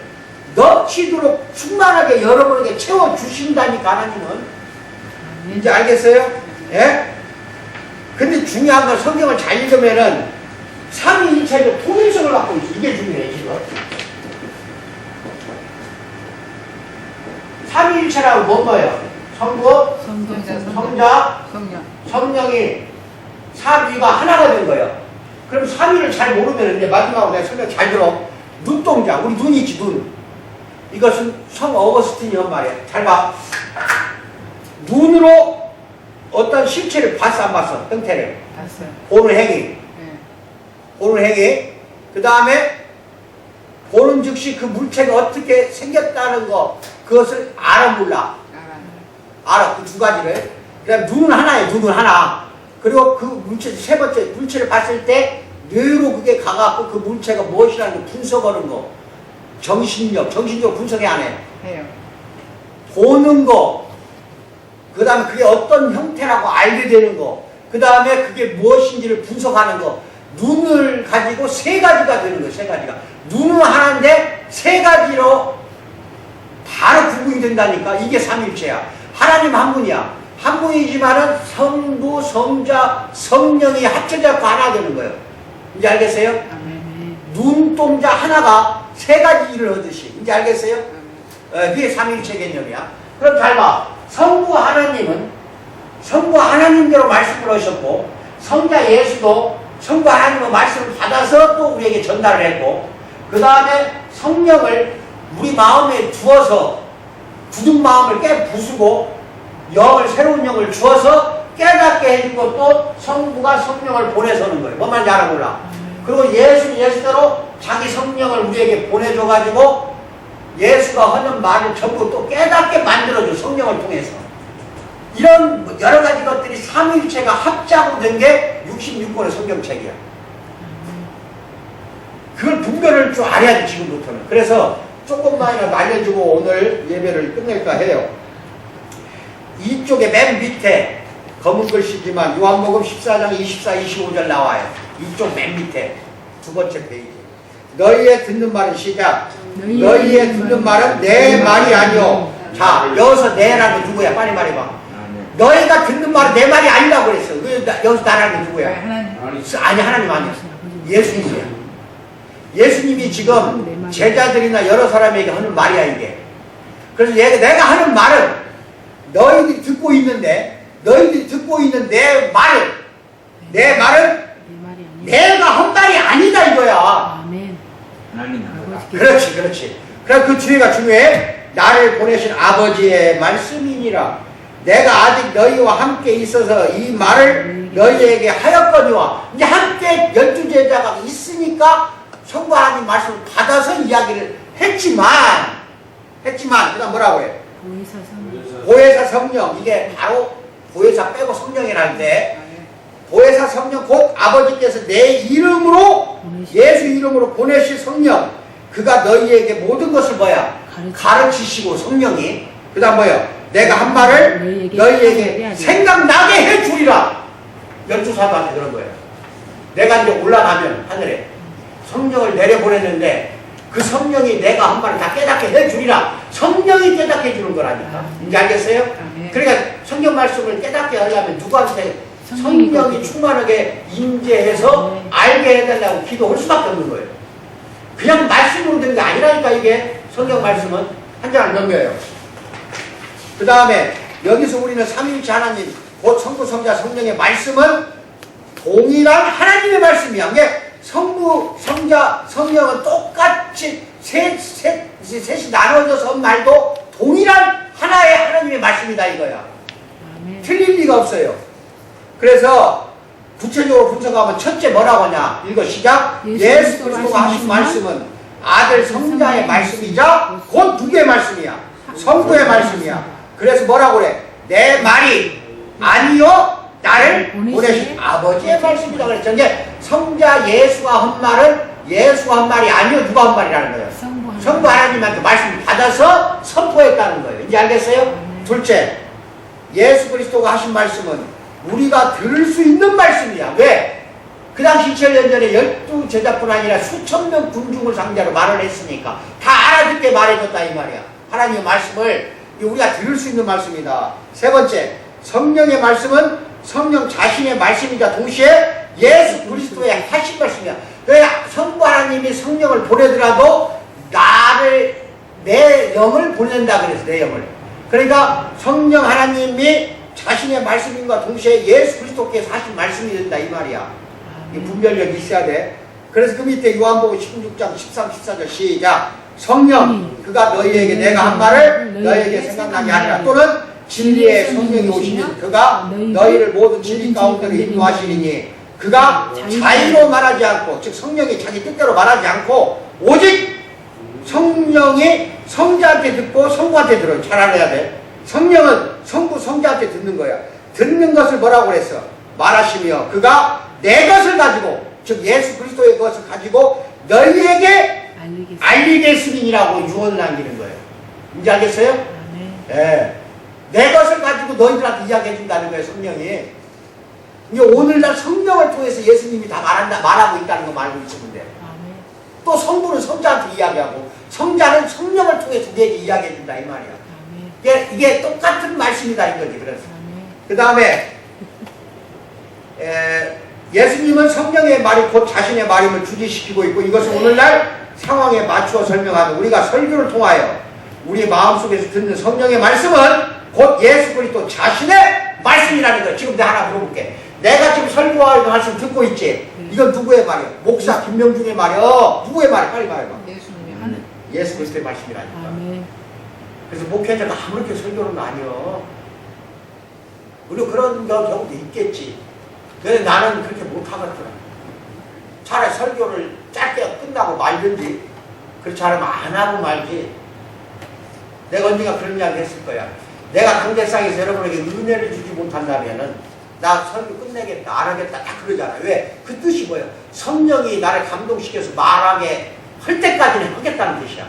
넘치도록 충만하게 여러분에게 채워주신다니까 하나님은. 이제 알겠어요? 예? 근데 중요한 건 성경을 잘 읽으면은 삼위일체적 통일성을 갖고 있어. 이게 중요해 지금. 삼위일체라고 뭔 거예요? 성부, 성자, 성령이 삼위가 하나가 된 거예요. 그럼 삼위를 잘 모르면 이제 마지막으로 내가 설명 잘 들어. 눈동자, 우리 눈이 있지 눈. 이것은 성 어거스틴이 한 말이야. 잘 봐. 눈으로 어떤 실체를 봤어 안 봤어? 형태를.
봤어요.
보는 행위. 보는 행위. 그 다음에 보는 즉시 그 물체가 어떻게 생겼다는 거 그것을 알아 몰라? 알아. 그 두 가지를. 그다음 눈은 하나예요. 눈은 하나. 그리고 그 물체 세 번째 물체를 봤을 때 뇌로 그게 가갖고 그 물체가 무엇이라는 걸 분석하는 거. 정신적으로 분석이 안 해.
해요.
보는 거. 그 다음에 그게 어떤 형태라고 알게 되는 거. 그 다음에 그게 무엇인지를 분석하는 거. 눈을 가지고 세 가지가 되는 거예요. 세 가지가. 눈은 하나인데 세 가지로 바로 구분이 된다니까. 이게 삼일체야. 하나님 한 분이야. 한 분이지만은 성부, 성자, 성령이 합쳐져서 하나 되는 거예요. 이제 알겠어요? 눈동자 하나가 세 가지 일을 하듯이. 이제 알겠어요? 그게 삼일체 개념이야. 그럼 잘 봐. 성부 하나님은 성부 하나님대로 말씀을 하셨고, 성자 예수도 성부 하나님의 말씀을 받아서 또 우리에게 전달을 했고, 그 다음에 성령을 우리 마음에 두어서 굳은 마음을 깨 부수고 영을 새로운 영을 주어서 깨닫게 해준 것도 성부가 성령을 보내서는 거예요. 뭔 말인지 알아 몰라. 그리고 예수대로 자기 성령을 우리에게 보내줘가지고 예수가 하는 말을 전부 또 깨닫게 만들어줘. 성령을 통해서. 이런 여러 가지 것들이 삼위일체가 합작으로 된 게 66권의 성경책이야. 그걸 분별을 좀 알아야 돼, 지금부터는. 그래서 조금만이라도 알려주고 오늘 예배를 끝낼까 해요. 이쪽에 맨 밑에 검은 글씨지만 요한복음 14장 24, 25절 나와요. 이쪽 맨 밑에 두 번째 페이지. 너희의 듣는 말은 시작. 너희의 듣는 말은 내 말이 아니오. 자, 여기서 내라는 게 누구야? 빨리 말해봐. 너희가 듣는 말은 내 말이 아니라고 그랬어. 여기서 나라는 게 누구야? 아니, 하나님 아니야. 예수님이야. 예수님이 지금 제자들이나 여러 사람에게 하는 말이야, 이게. 그래서 내가 하는 말은 너희들이 듣고 있는데, 너희들이 듣고 있는 내 말은 내가 한 말이 아니다, 이거야. 그렇지, 그렇지. 그래서 그 주의가 중요해. 나를 보내신 아버지의 말씀이니라. 내가 아직 너희와 함께 있어서 이 말을 너희에게 하였거니와. 이제 함께 12제자가 있으니까 성부 하나님 말씀을 받아서 이야기를 했지만 그 다음 뭐라고 해? 보혜사 성령. 이게 바로 보혜사 빼고 성령이라는데, 보혜사 성령 곧 아버지께서 내 이름으로 예수 이름으로 보내실 성령, 그가 너희에게 모든 것을 뭐야? 가르치시고. 성령이 그 다음 뭐야? 내가 한 말을 너희에게 생각나게 해주리라. 12사도한테 그런 거예요. 내가 이제 올라가면 하늘에 성령을 내려보냈는데 그 성령이 내가 한 말을 다 깨닫게 해주리라. 성령이 깨닫게 해주는 거라니까. 이제 알겠어요? 그러니까 성경 말씀을 깨닫게 하려면 누구한테 성령이 충만하게 임재해서 알게 해달라고 기도할 수밖에 없는 거예요. 그냥 말씀으로 되는 게 아니라니까. 이게 성경 말씀은 한 장을 넘겨요. 그 다음에 여기서 우리는 삼위일체 하나님 곧 성부 성자 성령의 말씀은 동일한 하나님의 말씀이야. 이게 성부 성자 성령은 똑같이 셋이 나눠져서 한 말도 동일한 하나의 하나님의 말씀이다, 이거야. 틀릴 리가 없어요. 그래서 구체적으로 분석하면 첫째 뭐라고 하냐? 읽어 시작. 예수 그리스도가 하신 말씀은 아들 성자의 말씀이자 곧 누구의 말씀이야? 성부의 말씀이야. 그래서 뭐라고 그래? 내 말이 아니요 나를 보내신 아버지의 말씀이다 그랬죠. 이제 성자 예수가 한 말은 예수가 한 말이 아니요 누가 한 말이라는 거예요? 성부 하나님한테 말씀을 받아서 선포했다는 거예요. 이제 알겠어요? 둘째, 예수 그리스도가 하신 말씀은 우리가 들을 수 있는 말씀이야. 왜? 그 당시 2000년 전에 12제자뿐 아니라 수천 명 군중을 상대로 말을 했으니까 다 알아듣게 말해줬다 이 말이야. 하나님의 말씀을 우리가 들을 수 있는 말씀이다. 세 번째, 성령의 말씀은 성령 자신의 말씀이자 동시에 예수 그리스도의 하신 말씀이야. 그러니까 성부 하나님이 성령을 보내더라도 내 영을 보낸다 그래서 내 영을. 그러니까 성령 하나님이 자신의 말씀인과 동시에 예수 그리스도께서 하신 말씀이 된다 이 말이야. 이 분별력이 있어야 돼. 그래서 그 밑에 요한복음 16장 13, 14절 시작. 성령 그가 너희에게 내가 한 말을 너희에게 생각나게 하리라. 또는 진리의 성령이 오시면 그가 너희를 모든 진리 가운데로 인도하시리니 그가 자의로 말하지 않고, 즉 성령이 자기 뜻대로 말하지 않고 오직 성령이 성자한테 듣고 성부한테 들어요. 잘 알아야 돼. 성령은 성부 성자한테 듣는 거야. 듣는 것을 뭐라고 그랬어? 말하시며 그가 내 것을 가지고, 즉 예수 그리스도의 것을 가지고 너희에게 알리겠으리라고 유언을 남기는 거예요. 이제 알겠어요? 네. 내 것을 가지고 너희들한테 이야기해 준다는 거예요, 성령이. 이제 오늘날 성령을 통해서 예수님이 다 말하고 있다는 거 말고 있으면 돼. 또 성부는 성자한테 이야기하고 성자는 성령을 통해서 우리에게 이야기해 준다 이 말이야. 이게 똑같은 말씀이다 이거지. 그래서 그 다음에 예수님은 성령의 말이 곧 자신의 말임을 주지시키고 있고, 이것은 오늘날 상황에 맞추어 설명하는 우리가 설교를 통하여 우리 마음속에서 듣는 성령의 말씀은 곧 예수 그리스도 자신의 말씀이라는 거예요. 지금 내가 하나 물어볼게. 내가 지금 설교하는 말씀 듣고 있지? 이건 누구의 말이야? 목사 김명중의 말이야? 누구의 말이야? 빨리 말해봐.
예수님의 하늘.
예수 그리스도의 말씀이라니까. 그래서 목회자가 아무렇게 설교는 아니여. 물론 그런 경우도 있겠지. 근데 나는 그렇게 못하겠더라. 차라리 설교를 짧게 끝나고 말든지, 그렇지 않으면 안 하고 말지. 내가 언젠가 그런 이야기 했을 거야. 내가 강대상에서 여러분에게 은혜를 주지 못한다면은 나 설교 끝내겠다, 안 하겠다, 딱 그러잖아. 왜? 그 뜻이 뭐예요? 성령이 나를 감동시켜서 말하게 할 때까지는 하겠다는 뜻이야.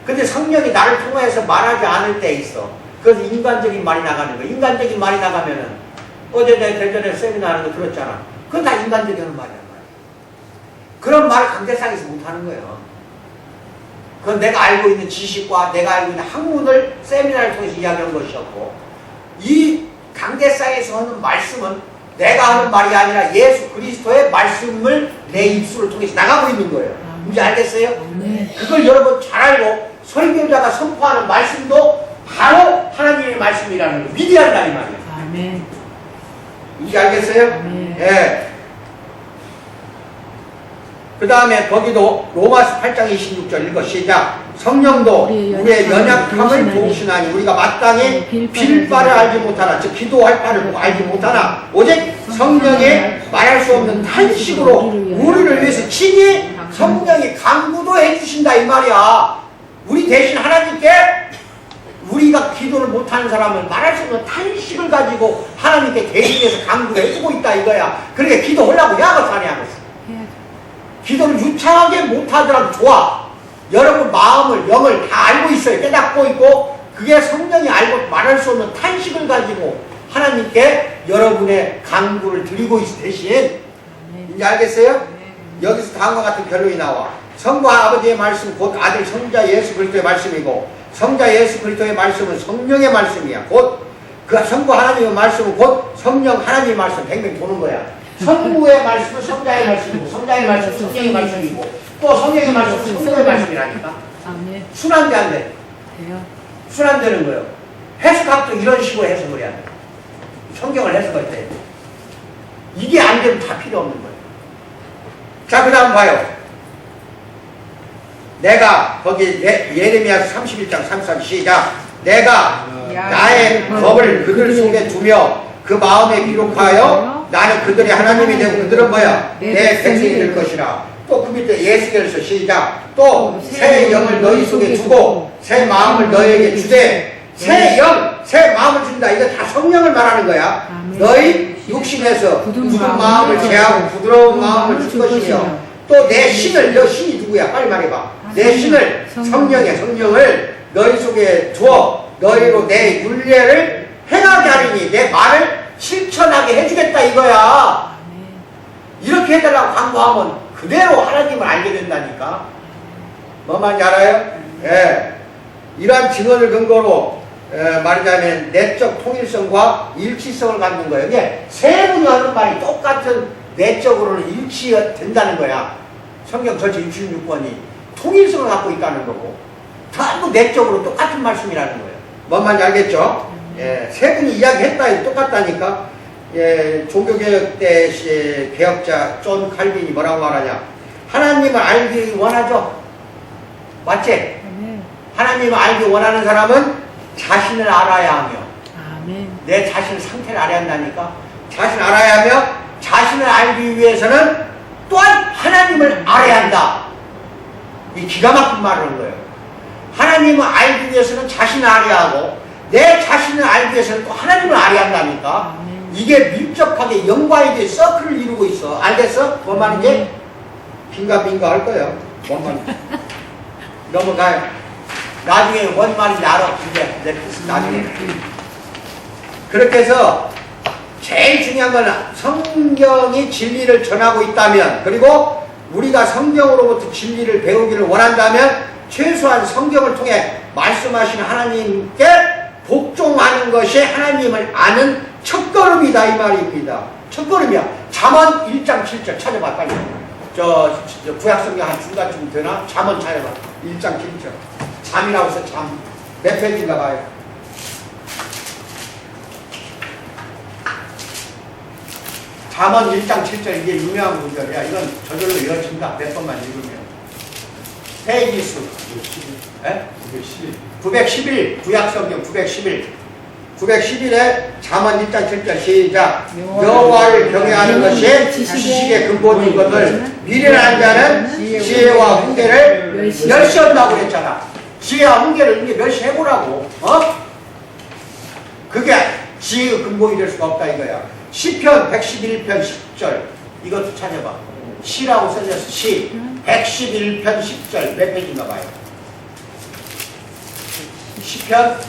근데 성령이 나를 통해서 말하지 않을 때 있어. 그래서 인간적인 말이 나가는 거야. 인간적인 말이 나가면은 어제 내가 대전에 세미나 하는 거 들었잖아. 그건 다 인간적인 말이야. 그런 말을 강대상에서 못하는 거예요. 그건 내가 알고 있는 지식과 내가 알고 있는 학문을 세미나를 통해서 이야기한 것이었고, 이 강대상에서 하는 말씀은 내가 하는 말이 아니라 예수 그리스도의 말씀을 내 입술을 통해서 나가고 있는 거예요. 이제 알겠어요?
네.
그걸 여러분 잘 알고 설교자가 선포하는 말씀도 바로 하나님의 말씀이라는 걸 미리 한다는 말이에요.
아멘.
이제 알겠어요?
네.
예. 그 다음에 거기도 로마서 8장 26절 읽어 시작. 성령도 우리의 연약함을 도우시나니 우리가 마땅히 빌 바를 알지 못하나, 즉 기도할 바를 알지 못하나 오직 성령의 말할 수 없는 탄식으로 우리를 위해서 친히 성령이 강구도 해주신다 이 말이야. 우리 대신 하나님께 우리가 기도를 못하는 사람은 말할 수 없는 탄식을 가지고 하나님께 대신해서 강구를 해주고 있다 이거야. 그러니까 기도하려고 야가 사냐 하겠어. 기도를 유창하게 못하더라도 좋아. 여러분 마음을, 영을 다 알고 있어요. 깨닫고 있고, 그게 성령이 알고 말할 수 없는 탄식을 가지고 하나님께 여러분의 간구를 드리고 있을 대신, 이제 알겠어요? 여기서 다음과 같은 결론이 나와. 성부 아버지의 말씀 곧 아들 성자 예수 그리스도의 말씀이고, 성자 예수 그리스도의 말씀은 성령의 말씀이야. 곧 그 성부 하나님의 말씀은 곧 성령 하나님의 말씀. 뱅뱅 도는 거야. 성부의 말씀은 성자의 말씀이고, 성자의 말씀은 성령의 말씀이고, 또 성령의 말씀은 성령의 말씀이라니까.
아멘.
순환돼 안 돼?
돼요.
순환되는 거예요. 해석학도 이런 식으로 해석을 해야 돼. 성경을 해석할 때. 이게 안 되면 다 필요 없는 거예요. 자, 그 다음 봐요. 내가 거기 예레미야서 31장 33 시작. 내가 나의 법을 그들 속에 두며 그 마음에 기록하여 나는 그들의 하나님이 되고 그들은 뭐야? 내 백성이 될 것이라. 또 그 밑에 예수께서 시작. 또 새 영을 너희 속에 두고 새 마음을 너희에게 주되. 새 영, 새 마음을 준다. 이거 다 성령을 말하는 거야. 너희 육신에서 굳은 마음을 제하고 부드러운 마음을 줄 것이며, 또 내 신을, 너 신이 누구야? 빨리 말해봐. 내 신을, 성령을 너희 속에 두어 너희로 내 율례를 행하게 하리니 내 말을 실천하게 해주겠다 이거야. 이렇게 해달라고 강구하면 그대로 하나님을 알게 된다니까. 뭐 말인지 알아요? 예. 이러한 증언을 근거로 말하자면 내적 통일성과 일치성을 갖는 거예요. 이게 세 분이 하는 말이 똑같은 내적으로는 일치된다는 거야. 성경 전체 66권이 통일성을 갖고 있다는 거고, 다도 내적으로 똑같은 말씀이라는 거예요. 뭔 말인지 알겠죠? 예, 세 분이 이야기했다, 똑같다니까. 예, 종교개혁 때 개혁자 존 칼빈이 뭐라고 말하냐? 하나님을 알기 원하죠? 맞지?
아멘.
하나님을 알기 원하는 사람은 자신을 알아야 하며,
아멘.
내 자신의 상태를 알아야 한다니까. 자신을 알아야 하며, 자신을 알기 위해서는 또한 하나님을 알아야 한다. 이 기가 막힌 말을 한 거예요. 하나님을 알기 위해서는 자신을 알아야 하고, 내 자신을 알기 위해서는 또 하나님을 알아야 한다니까.
아멘.
이게 밀접하게 연관이 돼 서클을 이루고 있어. 알겠어? 뭔 말인지? 빈가빈가 할 거예요. 뭔 말인지. 넘어가요. 나중에 뭔 말인지 알아. 이제 내 뜻은 나중에. 그렇게 해서 제일 중요한 건 성경이 진리를 전하고 있다면, 그리고 우리가 성경으로부터 진리를 배우기를 원한다면 최소한 성경을 통해 말씀하시는 하나님께 복종하는 것이 하나님을 아는 첫걸음이다 이 말입니다. 첫걸음이야. 잠언 1장 7절 찾아봐 빨리. 저 구약성경 한 중간쯤 되나? 잠언 찾아봐. 1장 7절. 잠이라고 해서 잠. 몇 페이지인가 봐요. 잠언 1장 7절 이게 유명한 구절이야. 이건 저절로 이어진다. 몇 번만 읽으면. 페이지 수. 911. 구약성경 911.
911에 잠언 1장 7절 시작. 여호와를 경외하는 것이 지식의 근본인 것을 미련한 자는 지혜와 훈계를 멸시한다고 그랬잖아. 지혜와 훈계를 이제 멸시해보라고. 그게 지혜의 근본이 될 수가 없다 이거야. 시편 111편 10절 이것도 찾아봐. 시라고 써졌어. 시 111편 10절 몇 페이지인가 봐요. 시편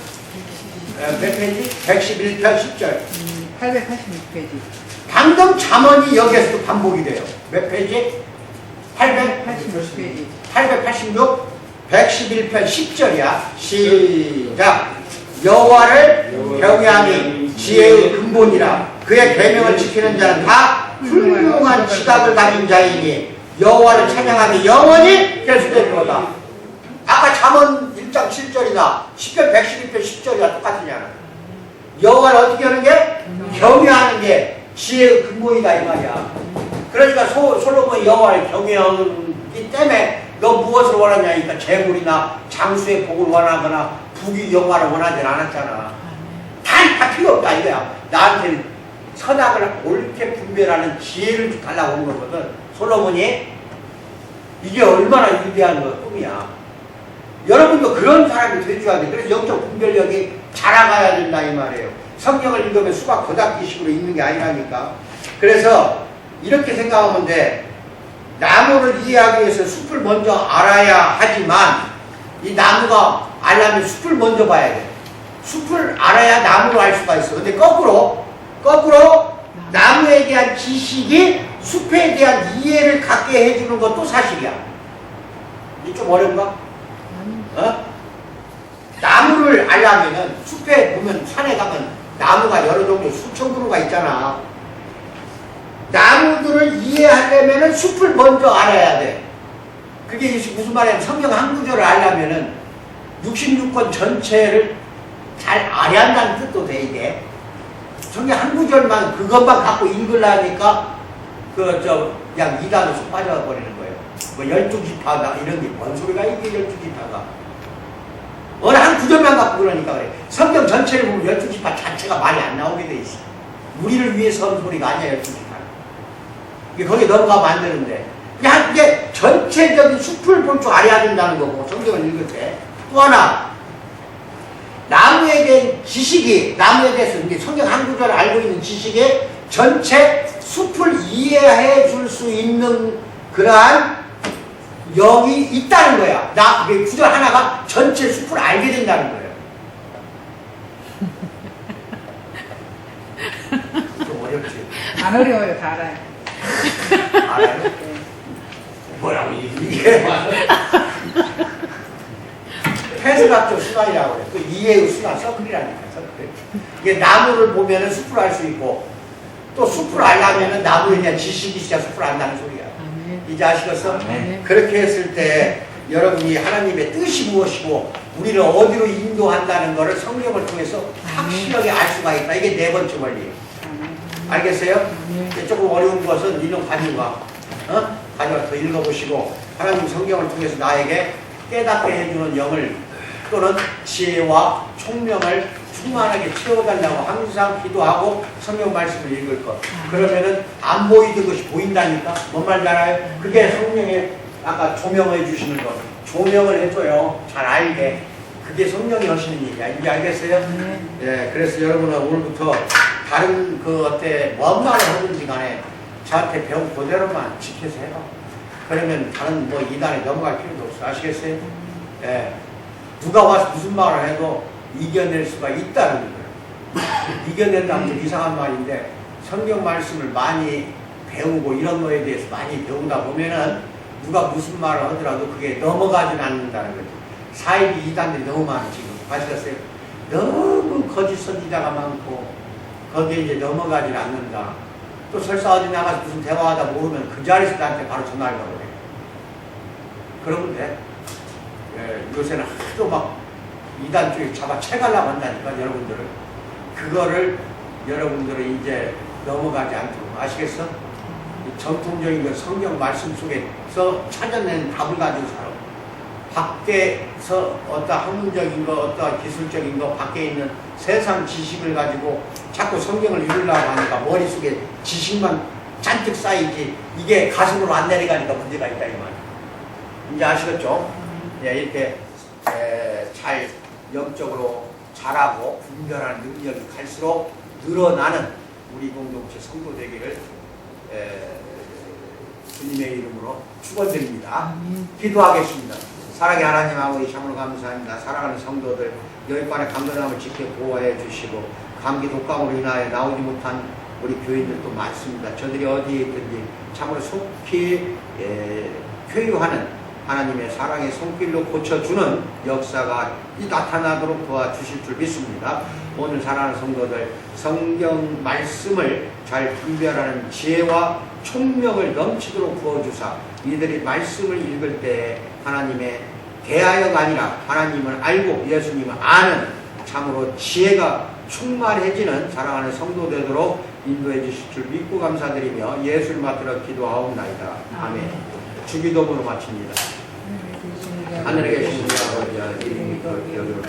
몇 페이지? 111편 10절
886페이지.
방금 잠언이 여기에서도 반복이 돼요. 몇 페이지?
886페이지.
886 111편 10절이야. 시작. 여호와를 경외함이 지혜의 근본이라 그의 계명을 지키는 자는 다 훌륭한 지각을 가진 자이니 여호와를 찬양함이 영원히 계속될 거다. 아까 잠언 1장 7절이나 10편 111편 10절이랑 똑같으냐. 여호와를 어떻게 하는 게? 경외하는 게 지혜의 근본이다 이 말이야. 그러니까 솔로몬이 여호와를 경외하기 때문에 너 무엇을 원하냐니까 재물이나 장수의 복을 원하거나 부귀 영화를 원하지 않았잖아. 다 필요 없다 이거야. 나한테는 선악을 옳게 분별하는 지혜를 달라고 하는 거거든. 솔로몬이 이게 얼마나 위대한 꿈이야. 여러분도 그런 사람이 되줘야 돼. 그래서 영적 분별력이 자라가야 된다 이 말이에요. 성경을 읽으면 수박 거닥기식으로 읽는 게 아니라니까. 그래서 이렇게 생각하면 돼. 나무를 이해하기 위해서 숲을 먼저 알아야 하지만 이 나무가 알려면 숲을 먼저 봐야 돼. 숲을 알아야 나무를 알 수가 있어. 근데 거꾸로 나무에 대한 지식이 숲에 대한 이해를 갖게 해주는 것도 사실이야. 이게 좀 어려운가? 나무를 알려면은 숲에 보면 산에 가면 나무가 여러 종류 수천 그루가 있잖아. 나무들을 이해하려면은 숲을 먼저 알아야 돼. 그게 무슨 말이야? 성경 한 구절을 알려면은 66권 전체를 잘 알아야 한다는 뜻도 돼 이게. 성경 한 구절만 그것만 갖고 읽으려니까 그냥 이단으로 쏙 빠져버리는 거예요. 뭐 12지파다 이런 게 뭔 소리가 이게 12지파가. 어느 한 구절만 갖고 그러니까 그래. 성경 전체를 보면 12지파 자체가 말이 안 나오게 돼 있어. 우리를 위해서 하는 소리가 아니야 12지파. 이게 거기에 넘어가면 안 되는데. 그냥 이게 전체적인 숲을 볼 줄 알아야 된다는 거고 성경을 읽을 때. 또 하나 나무에 대한 지식이 나무에 대해서 이제 성경 한 구절을 알고 있는 지식이 전체 숲을 이해해 줄 수 있는 그러한 영이 있다는 거야. 그 구절 하나가 전체 숲을 알게 된다는 거예요. 좀 어렵지?
안 어려워요. 다 알아요.
알아요? 뭐라고 이게 해수학적 수단이라고 그래. 그 이해의 수단 서클이라니까. 서클. 이게 나무를 보면은 숲을 알 수 있고 또 숲을 알려면은 나무에 대한 지식이 있어야 숲을 안다는 소리야. 이제 아시겠어? 그렇게 했을 때 여러분이 하나님의 뜻이 무엇이고 우리를 어디로 인도한다는 것을 성경을 통해서 확실하게 알 수가 있다. 이게 네 번째 원리. 알겠어요? 조금 어려운 것은 니는 가지고 가져와 더 읽어보시고 하나님 성경을 통해서 나에게 깨닫게 해주는 영을 또는 지혜와 총명을 충만하게 채워달라고 항상 기도하고 성경 말씀을 읽을 것. 그러면은 안 보이던 것이 보인다니까. 뭔 말인지 알아요? 그게 성령의 아까 조명해 주시는 것. 조명을 해줘요. 잘 알게. 그게 성령이 하시는 일이야. 이제 알겠어요? 예, 그래서 여러분은 오늘부터 다른 뭔 말을 하든지 간에 저한테 배운 그대로만 지켜서 해봐. 그러면 다른 이단에 넘어갈 필요도 없어. 아시겠어요? 예. 누가 와서 무슨 말을 해도 이겨낼 수가 있다는 거예요. 이겨낸다는 건 이상한 말인데 성경 말씀을 많이 배우고 이런 거에 대해서 많이 배우다 보면은 누가 무슨 말을 하더라도 그게 넘어가진 않는다는 거죠. 사이비 이단들이 너무 많아 지금. 아시겠어요? 너무 거짓 선지자가 많고 거기에 이제 넘어가질 않는다. 또 설사 어디 나가서 무슨 대화하다 모르면 그 자리에서 나한테 바로 전화를 걸어요. 그러면 돼. 예, 요새는 하도 막 이단 쪽에 잡아 채가려고 한다니까 여러분들을. 그거를 여러분들은 이제 넘어가지 않도록. 아시겠어? 전통적인 그 성경 말씀 속에서 찾아낸 답을 가진 사람. 밖에서 어떤 학문적인 거, 어떤 기술적인 거, 밖에 있는
세상 지식을 가지고 자꾸 성경을 읽으려고 하니까 머릿속에 지식만 잔뜩 쌓이지 이게 가슴으로 안 내려가니까 문제가 있다 이 말. 이제 아시겠죠? 예, 이렇게 잘 영적으로 자라고 분별하는 능력이 갈수록 늘어나는 우리 공동체 성도 되기를 주님의 이름으로 축원드립니다. 기도하겠습니다. 사랑의 하나님 아버지 참으로 감사합니다. 사랑하는 성도들 여기간의 강건함을 지켜 보호해 주시고 감기 독감으로 인하여 나오지 못한 우리 교인들도 많습니다. 저들이 어디에 있든지 참으로 속히 회유하는 하나님의 사랑의 손길로 고쳐주는 역사가 나타나도록 도와주실 줄 믿습니다. 오늘 사랑하는 성도들 성경 말씀을 잘 분별하는 지혜와 총명을 넘치도록 부어주사 이들이 말씀을 읽을 때 하나님의 대하여가 아니라 하나님을 알고 예수님을 아는 참으로 지혜가 충만해지는 사랑하는 성도 되도록 인도해 주실 줄 믿고 감사드리며 예수를 받들어 기도하옵나이다. 아멘. 주기도문으로 마칩니다. 하늘에 계신 우리 아버지 이름이 거룩히 여기로